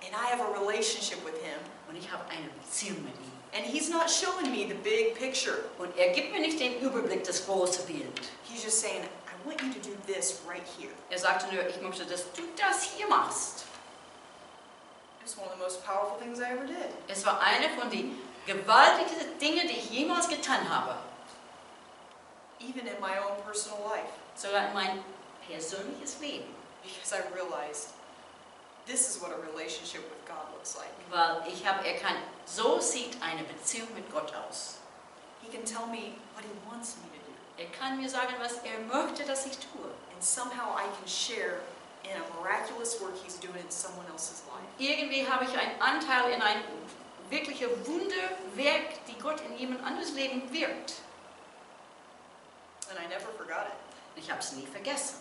And I have a relationship with Him. Und ich habe eine Beziehung mit ihm. And He's not showing me the big picture. Und er gibt mir nicht den Überblick, das große Bild. He's just saying, I want you to do this right here. Er sagte nur, ich möchte, dass du das hier machst. It's one of the most powerful things I ever did. Es war eine von den gewaltigsten Dingen, die ich jemals getan habe. Even in my own personal life. Sogar in mein persönliches Leben. Because I realized this is what a relationship with God looks like. Weil ich habe erkannt, so sieht eine Beziehung mit Gott aus. He can tell me what He wants me to do. Er kann mir sagen, was er möchte, dass ich tue. And somehow I can share in a miraculous work He's doing in someone else's life. Irgendwie habe ich einen Anteil in ein wirkliches Wunderwerk, die Gott in jemand anderes Leben wirkt. And I never forgot it. Ich habe es nie vergessen.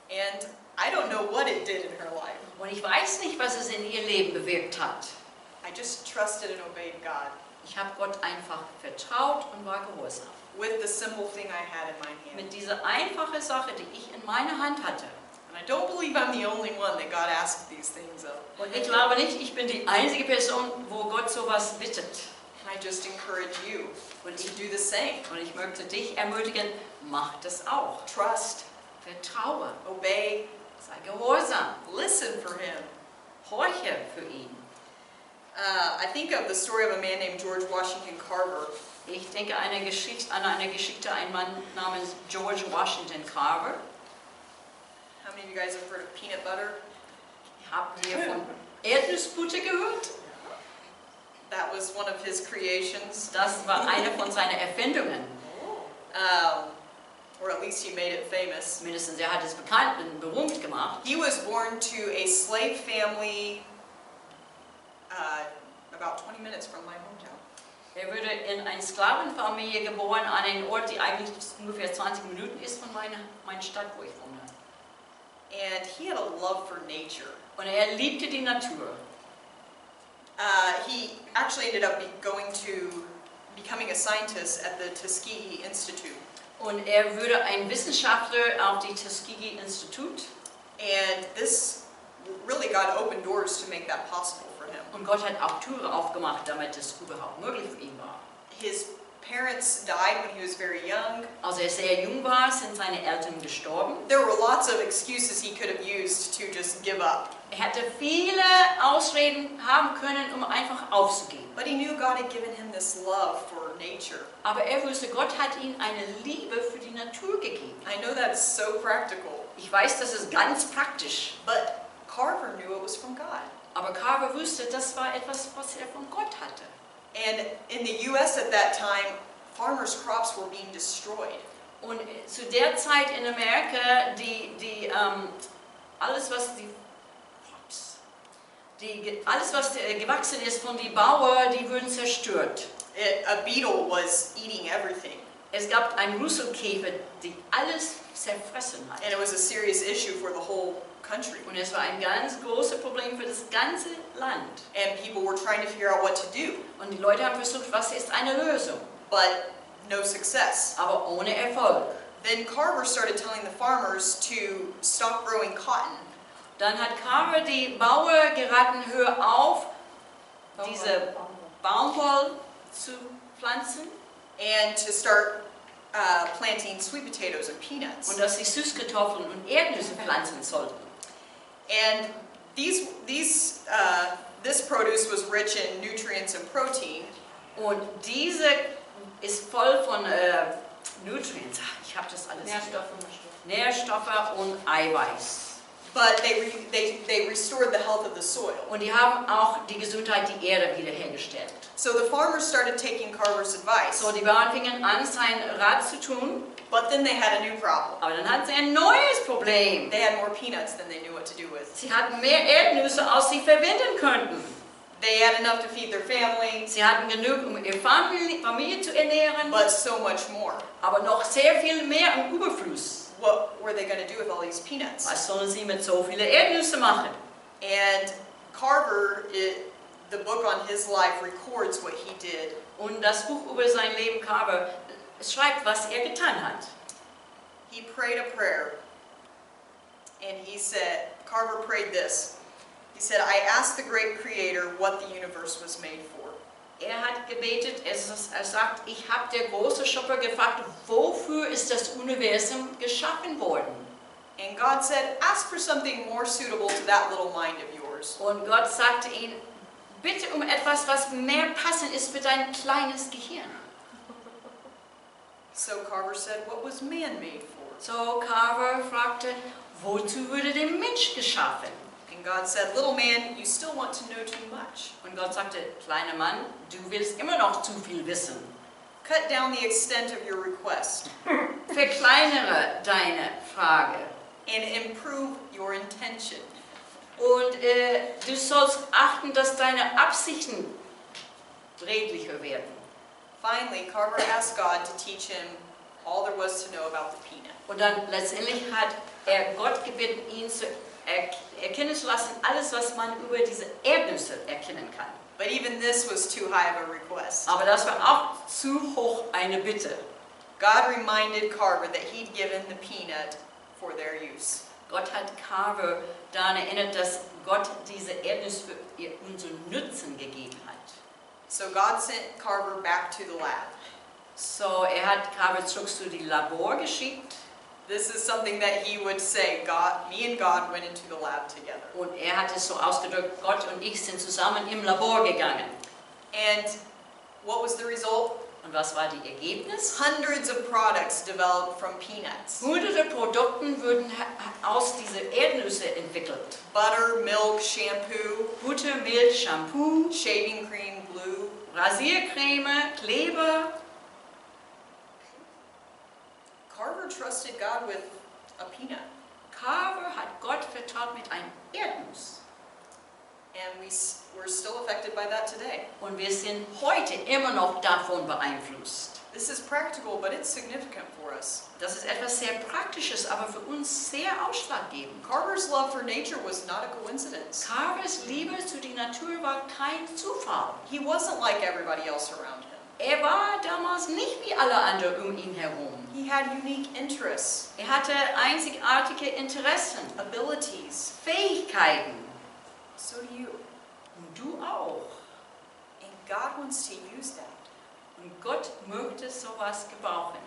And I don't know what it did in her life. Und ich weiß nicht, was es in ihr Leben bewirkt hat. I just trusted and obeyed God Ich habe Gott einfach vertraut und war gehorsam. with the simple thing I had in my hand. Mit dieser einfachen Sache, die ich in meiner Hand hatte. And I don't believe I'm the only one that God asked these things of. Und ich glaube nicht, ich bin die einzige Person, wo Gott sowas bittet. And I just encourage you Und to ich, do the same. und ich möchte dich ermutigen, mach das auch. Trust, Vertraue, obey, sei gehorsam, listen for Him. horche für ihn. I think of the story of a man named George Washington Carver. Ich denke an eine Geschichte, ein Mann namens George Washington Carver. How many of you guys have heard of peanut butter? Habt ihr von Erdnussbutter gehört? That was one of his creations. Das war eine von seinen Erfindungen. Or at least he made it famous. Mindestens er hat es bekannt und berühmt gemacht. He was born to a slave family about 20 minutes from my hometown. Er wurde in eine Sklavenfamilie geboren, an einem Ort, die eigentlich ungefähr 20 Minuten ist von meiner Stadt, wo ich wohne. And he had a love for nature. Und er liebte die Natur. He actually ended up becoming a scientist at the Tuskegee Institute. Und er wurde ein Wissenschaftler auf die Tuskegee Institut. And this really God opened doors to make that possible for him. Und Gott hat auch Türen aufgemacht, damit es überhaupt möglich für ihn war. His parents died when he was very young. Als er sehr jung war, sind seine Eltern gestorben. There were lots of excuses he could have used to just give up. Er hätte viele Ausreden haben können, um einfach aufzugeben. But he knew God had given him this love for nature. Aber er wusste, Gott hat ihm eine Liebe für die Natur gegeben. I know that's so practical. ich weiß, das ist ganz praktisch. But Carver knew it was from God. Aber Carver wusste, das war etwas, was er von Gott hatte. And in the U.S. at that time, farmers' crops were being destroyed. Und zu der Zeit in Amerika, alles was gewachsen ist von den Bauern, die wurden zerstört. A beetle was eating everything. Es gab einen Russelkäfer, die alles zerfressen hat. And it was a serious issue for the whole country. Und es war ein ganz großes Problem für das ganze Land. And people were trying to figure out what to do, Und die Leute haben versucht, was ist eine Lösung? but no success. Aber ohne Erfolg. Then Carver started telling the farmers to stop growing cotton. Dann hat Carver die Bauern geraten, hör auf, diese Baumwolle zu pflanzen. And to start planting sweet potatoes and peanuts. Und dass sie Süßkartoffeln und Erdnüsse pflanzen sollten. And this produce was rich in nutrients and protein. Und diese ist voll von Nutrients. Ich habe das alles. Nährstoffe und Eiweiß. But they restored the health of the soil. Und die haben auch die Gesundheit der Erde wiederhergestellt. So the farmers started taking Carver's advice. So, die Bauern fingen an, seinen Rat zu tun. But then they had a new problem. Aber dann hatten sie ein neues Problem. They had more peanuts than they knew what to do with. Sie hatten mehr Erdnüsse, als sie verwenden könnten. They had enough to feed their family, Sie hatten genug, um ihre Familie zu ernähren, but so much more. aber noch sehr viel mehr im Überfluss. What were they going to do with all these peanuts? Was sollen sie mit so vielen Erdnüsse machen? And Carver, the book on his life records what he did. Und das Buch über sein Leben, Carver, schreibt, was er getan hat. He prayed a prayer, and he said, Carver prayed this. He said, I asked the great creator what the universe was made for. Er hat gebetet, er sagt, ich habe der große Schöpfer gefragt, wofür ist das Universum geschaffen worden? And God said, ask for something more suitable to that little mind of yours. Und Gott sagte ihm, bitte um etwas, was mehr passend ist für dein kleines Gehirn. So Carver said, what was man made for? So Carver fragte, wozu wurde der Mensch geschaffen? And God said, little man, you still want to know too much. Und Gott sagte, kleiner Mann, du willst immer noch zu viel wissen. Cut down the extent of your request Verkleinere deine Frage. and improve your intention. Und du sollst achten, dass deine Absichten redlicher werden. Finally, Carver asked God to teach him all there was to know about the peanut. Und dann letztendlich hat er Gott gebeten, ihn zu erkennen zu lassen, alles, was man über diese Erdnüsse erkennen kann. But even this was too high of a request. Aber das war auch zu hoch eine Bitte. God reminded Carver that he'd given the peanut for their use. Gott hat Carver daran erinnert, dass Gott diese Erdnüsse für unseren Nutzen gegeben hat. So God sent Carver back to the lab. So, hat Carver zurück zu die Labor geschickt. This is something that he would say, me and God went into the lab together. Und hat es so ausgedrückt, Gott und ich sind zusammen im Labor gegangen. And what was the result? Und was war die Ergebnis? Hundreds of products developed from peanuts. Hunderte Produkte wurden aus dieser Erdnüsse entwickelt. Butter, milk, shampoo, Butter, Milch, Shampoo, shaving cream, glue. Rasiercreme, Kleber. Carver trusted God with a peanut. Carver hat Gott vertraut mit einem Erdnuss. And we're still affected by that today. Und wir sind heute immer noch davon beeinflusst. This is practical, but it's significant for us. Das ist etwas sehr Praktisches, aber für uns sehr ausschlaggebend. Carver's love for nature was not a coincidence. Carvers Liebe zu der Natur war kein Zufall. He wasn't like everybody else around him. Er war damals nicht wie alle anderen um ihn herum. He had unique interests, Er hatte einzigartige Interessen, abilities. Fähigkeiten. So do you. Und du auch. And God wants to use that Und Gott möchte sowas gebrauchen,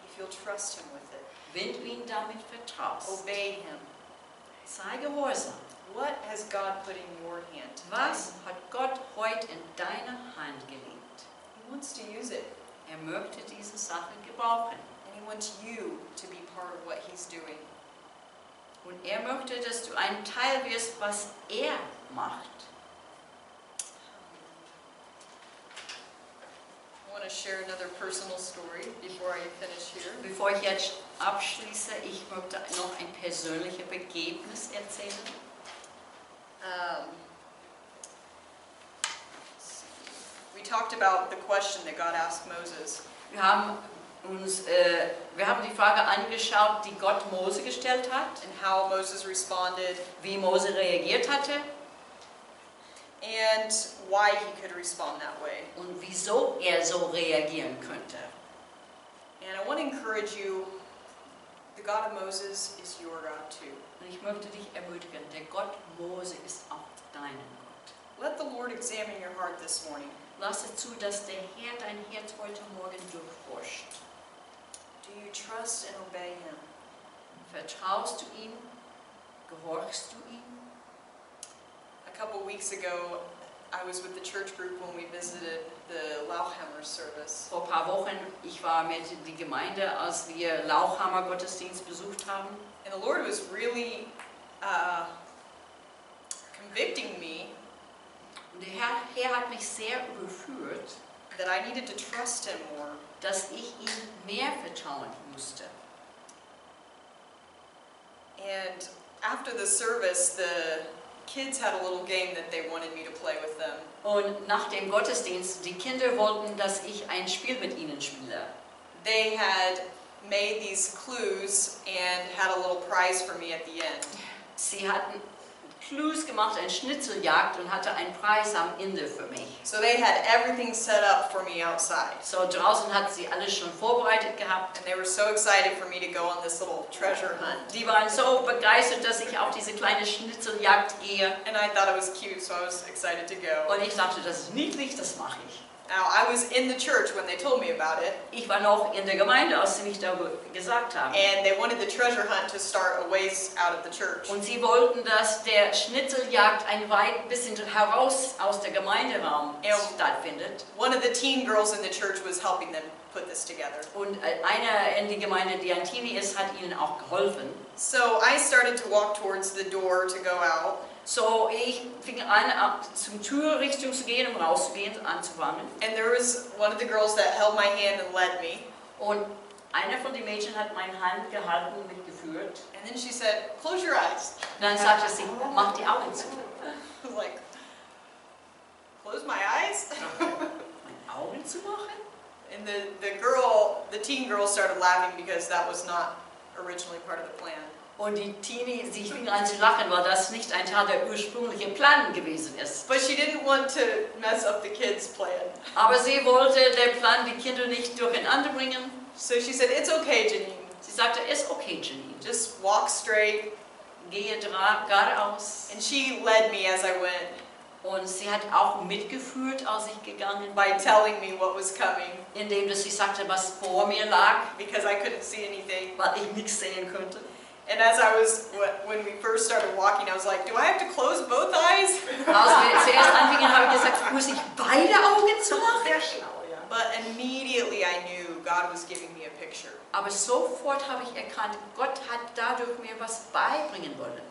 if you'll trust Him with it. wenn du ihn damit vertraust. Obey Him. Sei gehorsam. What has God put in your hand? Was hat Gott heute in deine Hand gelegt? He wants to use it. Er möchte diese Sache gebrauchen. And He wants you to be part of what He's doing. Und er möchte, dass du ein Teil wirst, was er macht. I want to share another personal story before I finish here. Bevor ich jetzt abschließe, ich möchte noch ein persönliches Begebnis erzählen. We talked about the question that God asked Moses. Wir haben die Frage angeschaut, die Gott Mose gestellt hat, And how Moses responded, wie Mose reagiert hatte and why he could respond that way. und wieso er so reagieren könnte. And I want to encourage you, the God of Moses is your God too. Und ich möchte dich ermutigen, der Gott Mose ist auch dein Gott. Let the Lord examine your heart this morning. Lass es zu, dass der Herr dein Herz heute Morgen durchforscht. Do you trust and obey him? Vertraust du ihm? Gehorchst du ihm? A couple weeks ago, I was with the church group when we visited the Lauchhammer service. Vor ein paar Wochen, ich war mit der Gemeinde, als wir Lauchhammer Gottesdienst besucht haben. And the Lord was really convicting me Und der Herr hat mich sehr überführt, that I needed to trust him more. dass ich ihm mehr vertrauen musste. And after the service, the kids had a little game that they wanted me to play with them. Und nach dem Gottesdienst, die Kinder wollten, dass ich ein Spiel mit ihnen spiele. They had made these clues and had a little prize for me at the end. Sie hatten Clues gemacht, eine Schnitzeljagd und hatte einen Preis am Ende für mich. So they had everything set up for me outside. So draußen hat sie alles schon vorbereitet gehabt. And they were so excited for me to go on this little treasure hunt. Die waren so begeistert, dass ich auf diese kleine Schnitzeljagd gehe. And I thought it was cute, so I was excited to go. Und ich dachte, das ist niedlich, das mache ich. Now, I was in the church when they told me about it. Ich war noch in der Gemeinde, als sie mich darüber gesagt haben. And they wanted the treasure hunt to start a ways out of the church. Und sie wollten, dass der Schnitzeljagd ein weit bisschen heraus aus der Gemeinderaum stattfindet. One of the teen girls in the church was helping them put this together. Und einer in der Gemeinde, die ein Teenie ist, hat ihnen auch geholfen. So I started to walk towards the door to go out. So ich fing an, zum Türrichtung zu gehen, um rauszugehen, anzufangen. And there was one of the girls that held my hand and led me. Und einer von den Mädchen hat meine Hand gehalten und mitgeführt. And then she said, "Close your eyes." Und dann sagte sie, mach die Augen zu. I was like, "Close my eyes?" Meine Augen zu machen? And the teen girl started laughing because that was not originally part of the plan. Und die Teenie, sie fing an zu lachen, weil das nicht ein Teil der ursprünglichen Plan gewesen ist. But she didn't want to mess up the kids' plan. Aber sie wollte den Plan, die Kinder nicht durcheinander bringen. So she said, "It's okay, Janine. Sie sagte, ist okay, Janine. Just walk straight." Gehe geradeaus. And she led me as I went Und sie hat auch mitgeführt, als ich gegangen bin, by telling me what was coming indem dass sie sagte, was vor mir lag, because I couldn't see anything. weil ich nichts sehen konnte. And as when we first started walking, I was like, "Do I have to close both eyes?" Als wir zuerst anfingen, habe ich gesagt, muss ich beide Augen zumachen? But immediately I knew God was giving me a picture. Aber sofort habe ich erkannt, Gott hat dadurch mir was beibringen wollen.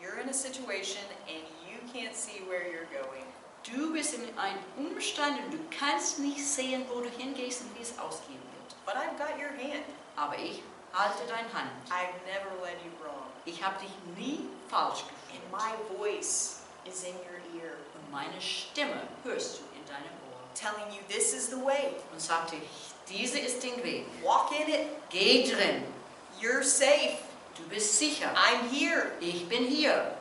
You're in a situation and you can't see where you're going. Du bist in einem Umstand und du kannst nicht sehen, wo du hingehst und wie es ausgehen wird. But I've got your hand. Aber ich halte deine Hand. I've never led you wrong. Ich habe dich nie falsch And geführt. my voice is in your ear, Und meine Stimme hörst du in deinem Ohr. telling you this is the way. Und sagte, diese ist den Weg. Walk in it. Geh drin. You're safe. Du bist sicher. I'm here. Ich bin hier.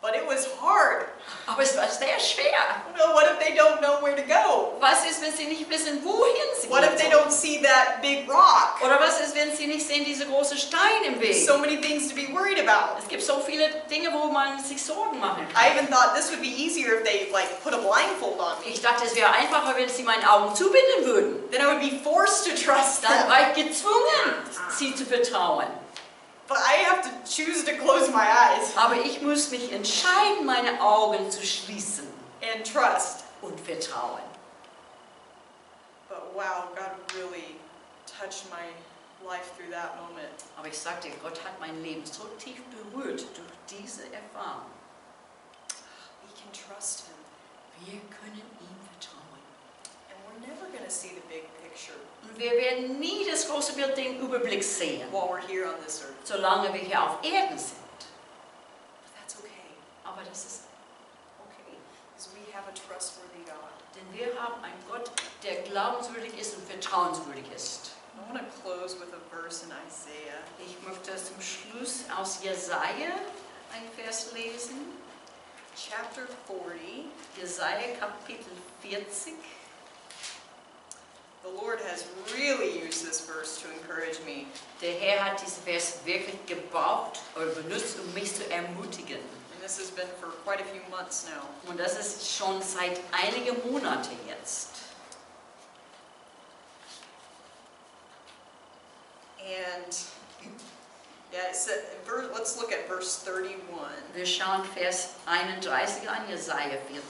But it was hard. Aber es war sehr schwer. Well, what if they don't know where to go? Was ist, wenn sie nicht wissen, wohin sie What if they gehen don't see that big rock? sollen? Oder was ist, wenn sie nicht sehen, diese große Stein im Weg? So many things to be worried about. Es gibt so viele Dinge, wo man sich Sorgen machen I kann. even thought this would be easier if they put a blindfold on me. Ich dachte, es wäre einfacher, wenn sie meine Augen zubinden würden. Then I would be forced to trust Dann them. war ich gezwungen, sie zu vertrauen. But I have to choose to close my eyes Aber ich muss mich entscheiden, meine Augen zu schließen and trust. und vertrauen. But wow, God really touched my life through that moment. Aber ich sagte, Gott hat mein Leben so tief berührt durch diese Erfahrung. We can trust him. Wir können ihm vertrauen. And we're never going to see the big picture Und wir werden nie das große Bild, den Überblick sehen, while we're here on this earth. solange wir hier auf Erden sind. But that's okay, Aber das ist okay. because we have a trustworthy God. Denn wir haben einen Gott, der glaubenswürdig ist und vertrauenswürdig ist. I want to close with a verse in Isaiah. Ich möchte zum Schluss aus Jesaja ein Vers lesen. Chapter 40. Jesaja Kapitel 40. The Lord has really used this verse to encourage me. Der Herr hat diesen Vers wirklich gebraucht oder benutzt, um mich zu ermutigen. And this has been for quite a few months now. Und das ist schon seit einigen Monaten jetzt. And yeah, let's look at verse 31. Wir schauen Vers 31 an, Jesaja 14.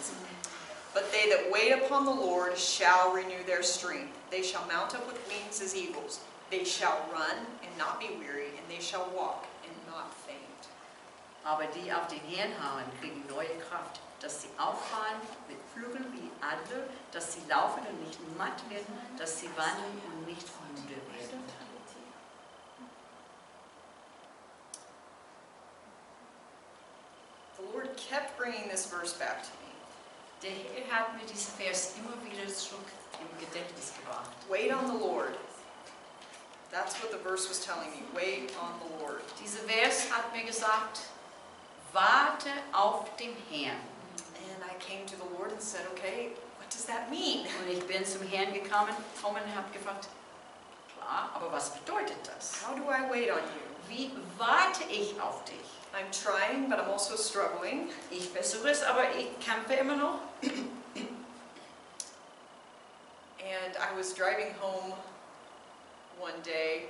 But they that wait upon the Lord shall renew their strength. They shall mount up with wings as eagles. They shall run and not be weary, and they shall walk and not faint. Aber die auf den Herrn harren, kriegen neue Kraft, dass sie auffahren mit Flügeln wie Adler, dass sie laufen und nicht matt werden, dass sie wandeln und nicht müde werden. The Lord kept bringing this verse back to me. Der Herr hat mir diesen Vers immer wieder zurück im Gedächtnis gebracht. Wait on the Lord. That's what the verse was telling me. Wait on the Lord. Dieser Vers hat mir gesagt, warte auf den Herrn. And I came to the Lord and said, okay, what does that mean? Und ich bin zum Herrn gekommen und habe gefragt, klar, aber was bedeutet das? How do I wait on you? Wie warte ich auf dich? I'm trying, but I'm also struggling. Ich versuche es, aber ich kämpfe immer noch. And I was driving home one day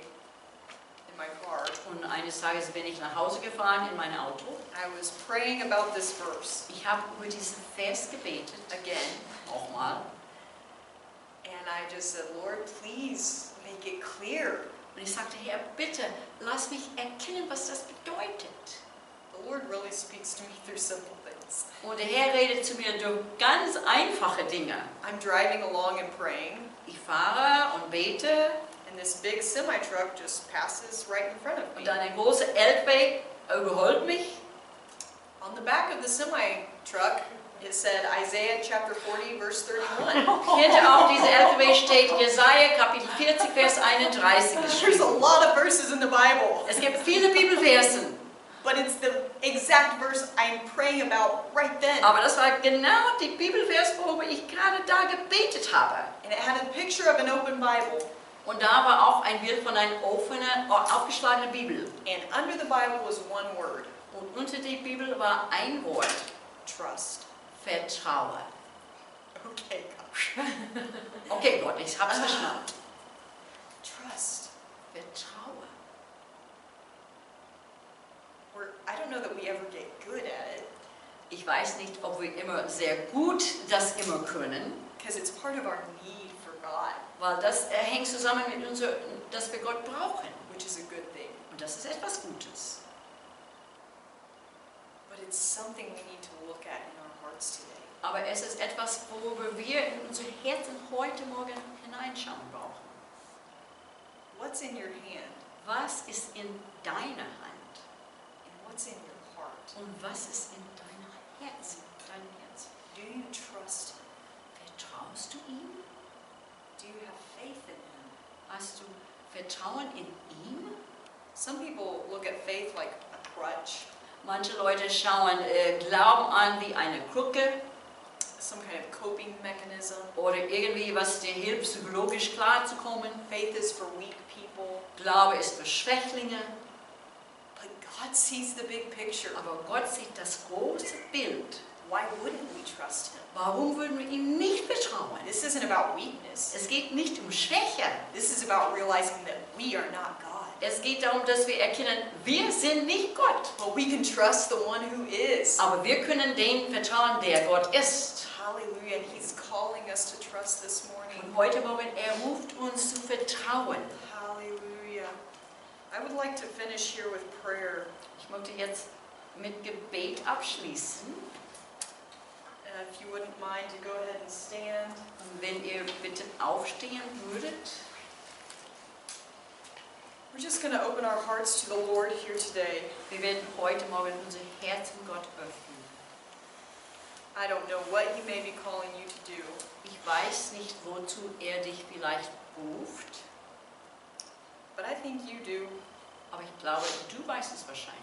in my car. Und eines Tages bin ich nach Hause gefahren in mein Auto. I was praying about this verse Ich habe über diesen Vers gebetet, again. auch mal. And I just said, Lord, please make it clear. Und ich sagte, Herr, bitte, lass mich erkennen, was das bedeutet. The Lord really speaks to me through simple things. Und der Herr redet zu mir durch ganz einfache Dinge. I'm driving along and praying, Ich fahre und bete and this big semi-truck just passes right in front of me. und dann ein großer LKW überholt mich. On the back of the semi-truck, it said Isaiah chapter 40, verse 31. Hinter auf diesem LKW steht Jesaja Kapitel 40, Vers 31 There's geschrieben. a lot of verses in the Bible, Es gibt viele Bibelversen, but it's the exact verse I'm praying about right then. aber das war genau die Bibelvers, worüber ich gerade da gebetet habe. And it had a picture of an open Bible. Und da war auch ein Bild von einer offenen, aufgeschlagenen Bibel. And under the Bible was one word, Und unter die Bibel war ein Wort, trust. Vertraue. Okay, gosh. Okay, Gott, ich hab's verstanden. Trust. Vertraue. I don't know that we ever get good at it, Ich weiß nicht, ob wir immer sehr gut das immer können, because it's part of our need for God, weil das hängt zusammen mit unser, dass wir Gott brauchen. which is a good thing. Und das ist etwas Gutes. But it's something we need to look at in our hearts today. Aber es ist etwas, worüber wir in unser Herzen heute Morgen hineinschauen brauchen. What's in your hand? Was ist in deiner Hand? And what's in your heart? Und was ist in deinem Herzen? Dein Herz? Do you trust Him? Vertraust du ihm? Do you have faith in Him? Hast du Vertrauen in ihm? Some people look at faith like a crutch, Manche Leute schauen Glauben an wie eine Krücke some kind of coping mechanism. oder irgendwie, was dir hilft, psychologisch klarzukommen. Faith is for weak people. Glaube ist für Schwächlinge, But God sees the big picture. aber Gott sieht das große Bild. Why wouldn't we trust Him? Warum würden wir ihm nicht vertrauen? This isn't about weakness. Es geht nicht um Schwäche. This is about realizing that we are not God. Es geht darum, dass wir erkennen, wir sind nicht Gott. But we can trust the one who is. Aber wir können den vertrauen, der Gott ist. Hallelujah. And He's calling us to trust this morning. Und heute Morgen, er ruft uns zu vertrauen. Hallelujah. I would like to finish here with prayer. Ich möchte jetzt mit Gebet abschließen. If you wouldn't mind to go ahead and stand. Und wenn ihr bitte aufstehen würdet. We're just going to open our hearts to the Lord here today. Wir werden heute Morgen unser Herz Gott öffnen. I don't know what He may be calling you to do. Ich weiß nicht, wozu dich vielleicht ruft, But I think you do. aber ich glaube, du weißt es wahrscheinlich.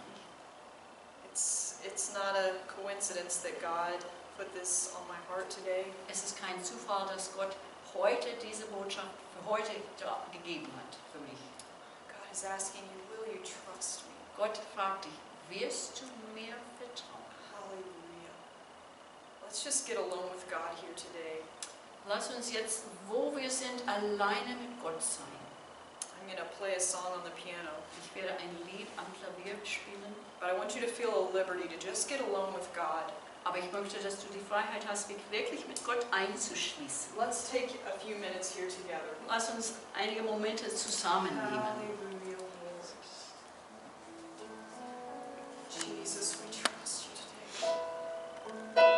It's not a coincidence that God put this on my heart today. Es ist kein Zufall, dass Gott heute diese Botschaft für heute gegeben hat für mich. God is asking you, will you trust me? Gott fragt dich, wirst du mir vertrauen? Hallelujah. Let's just get alone with God here today. Lass uns jetzt, wo wir sind, alleine mit Gott sein. I'm going to play a song on the piano. Ich werde ein Lied am Klavier spielen, But I want you to feel a liberty to just get alone with God. aber ich möchte, dass du die Freiheit hast, dich wirklich mit Gott einzuschließen. Let's take a few minutes here together. Lass uns einige Momente zusammennehmen. Hallelujah, Jesus. Jesus, we trust you today.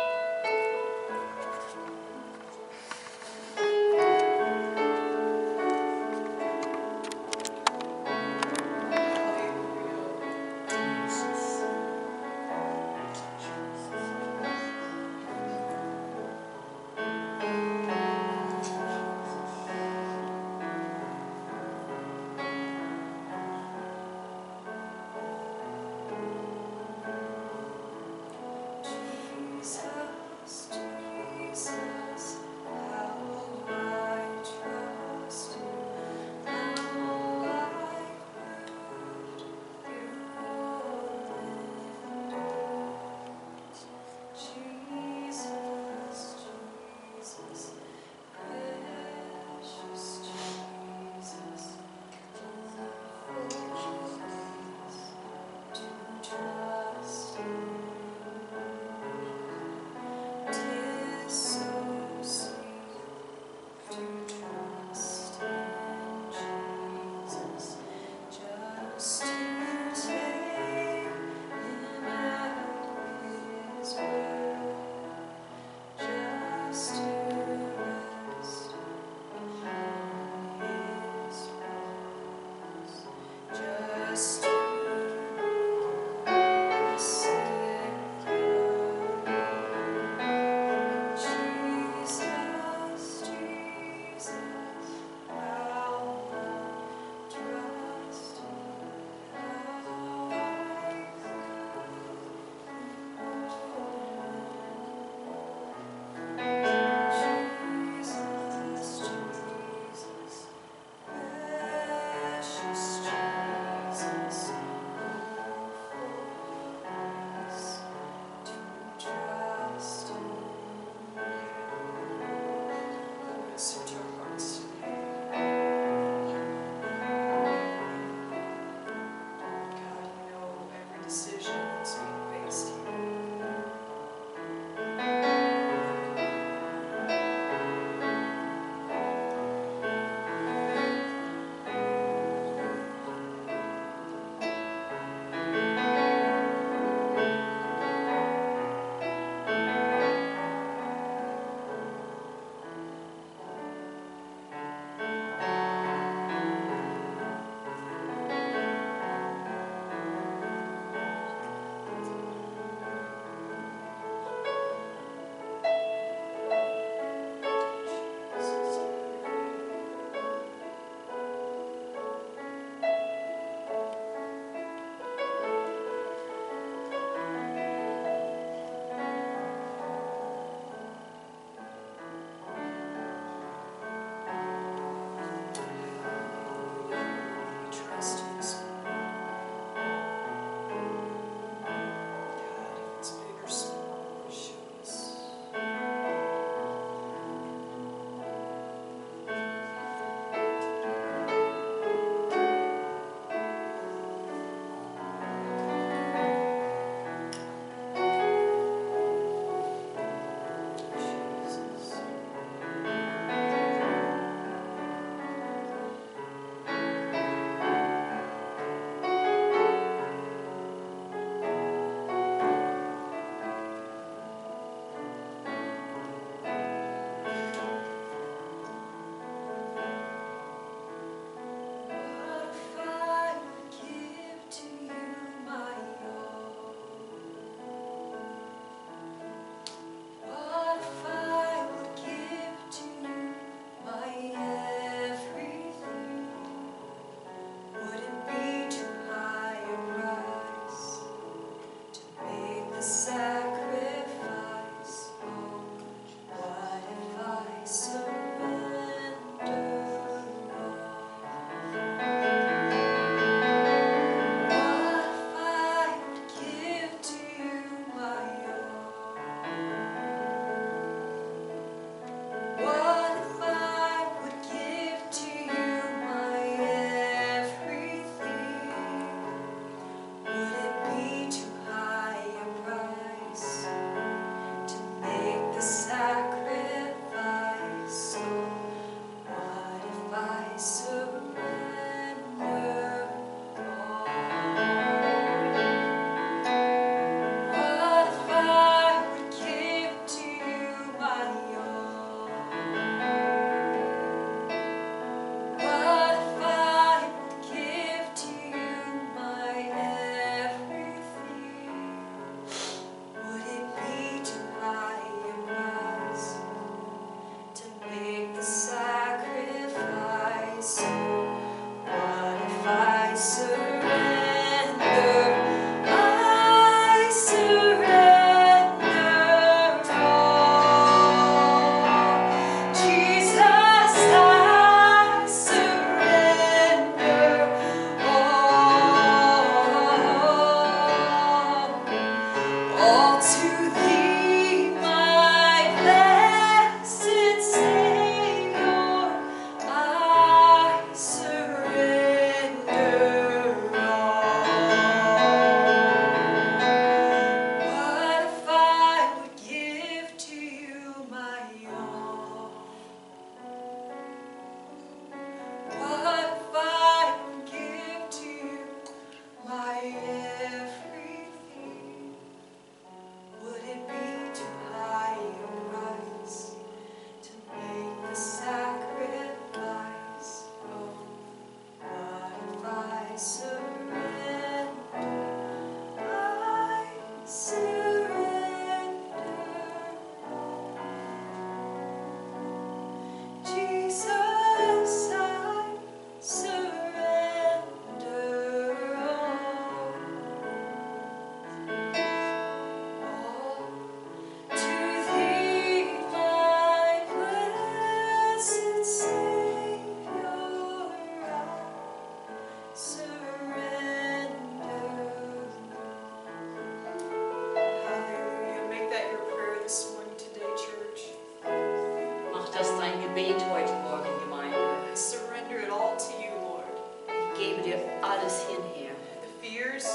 alles hin, Herr. The fears,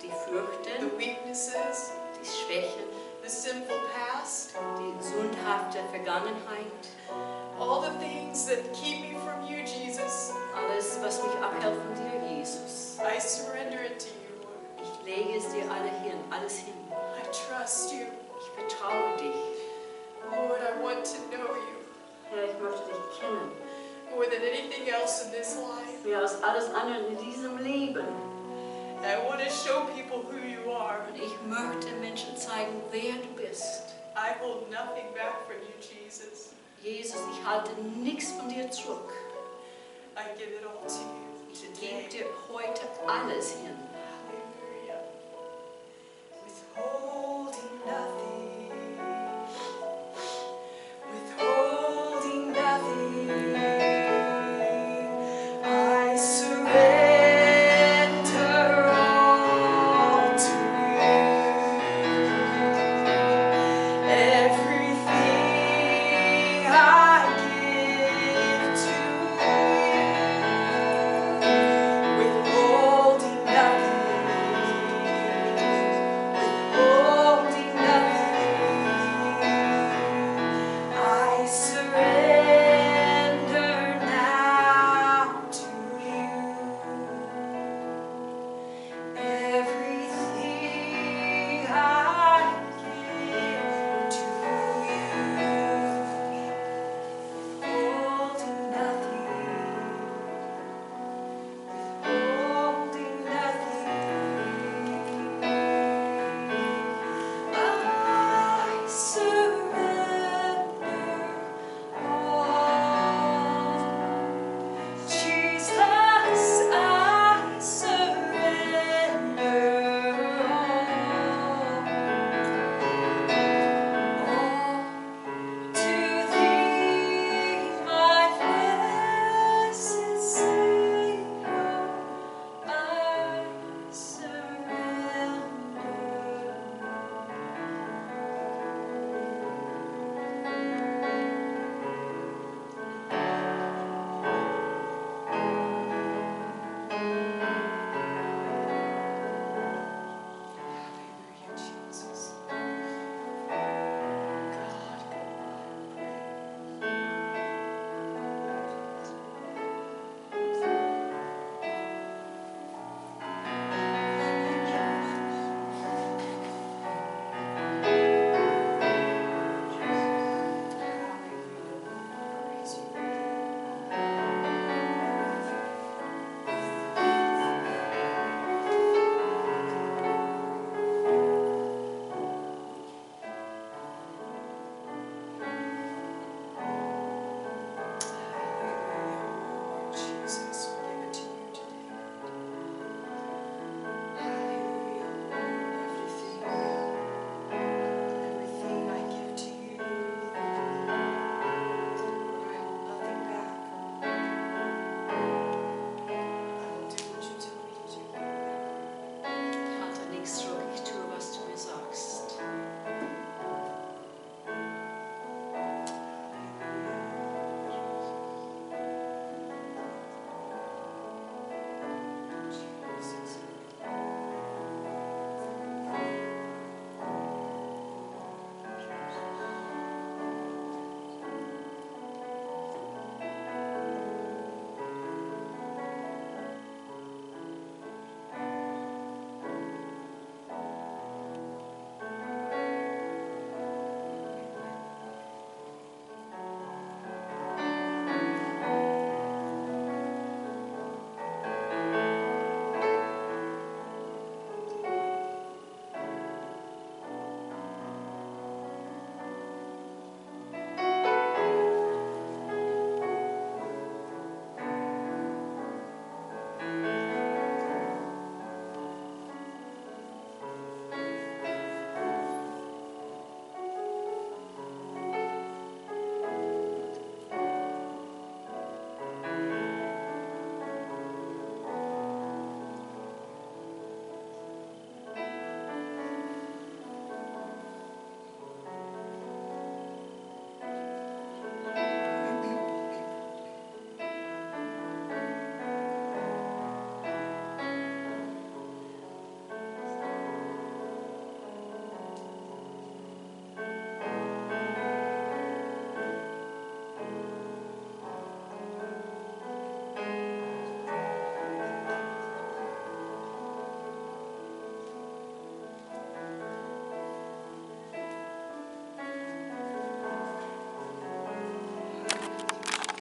Die the Fürchten, weaknesses, die Schwächen, the sinful past, die sündhafte Vergangenheit, all the things that keep me from you, Jesus. alles, was mich abhält von dir, Jesus. I surrender it to you, Lord. Ich lege es dir alles hin. I trust you. Ich vertraue dich. Lord, I want to know you Herr, ich möchte dich kennen. more than anything else in this life. Mehr als alles andere in diesem Leben. And I want to show people who you are. Und ich möchte Menschen zeigen, wer du bist. I hold nothing back from you, Jesus. Jesus, ich halte nichts von dir zurück. I give it all to you Ich gebe today. dir heute alles hin.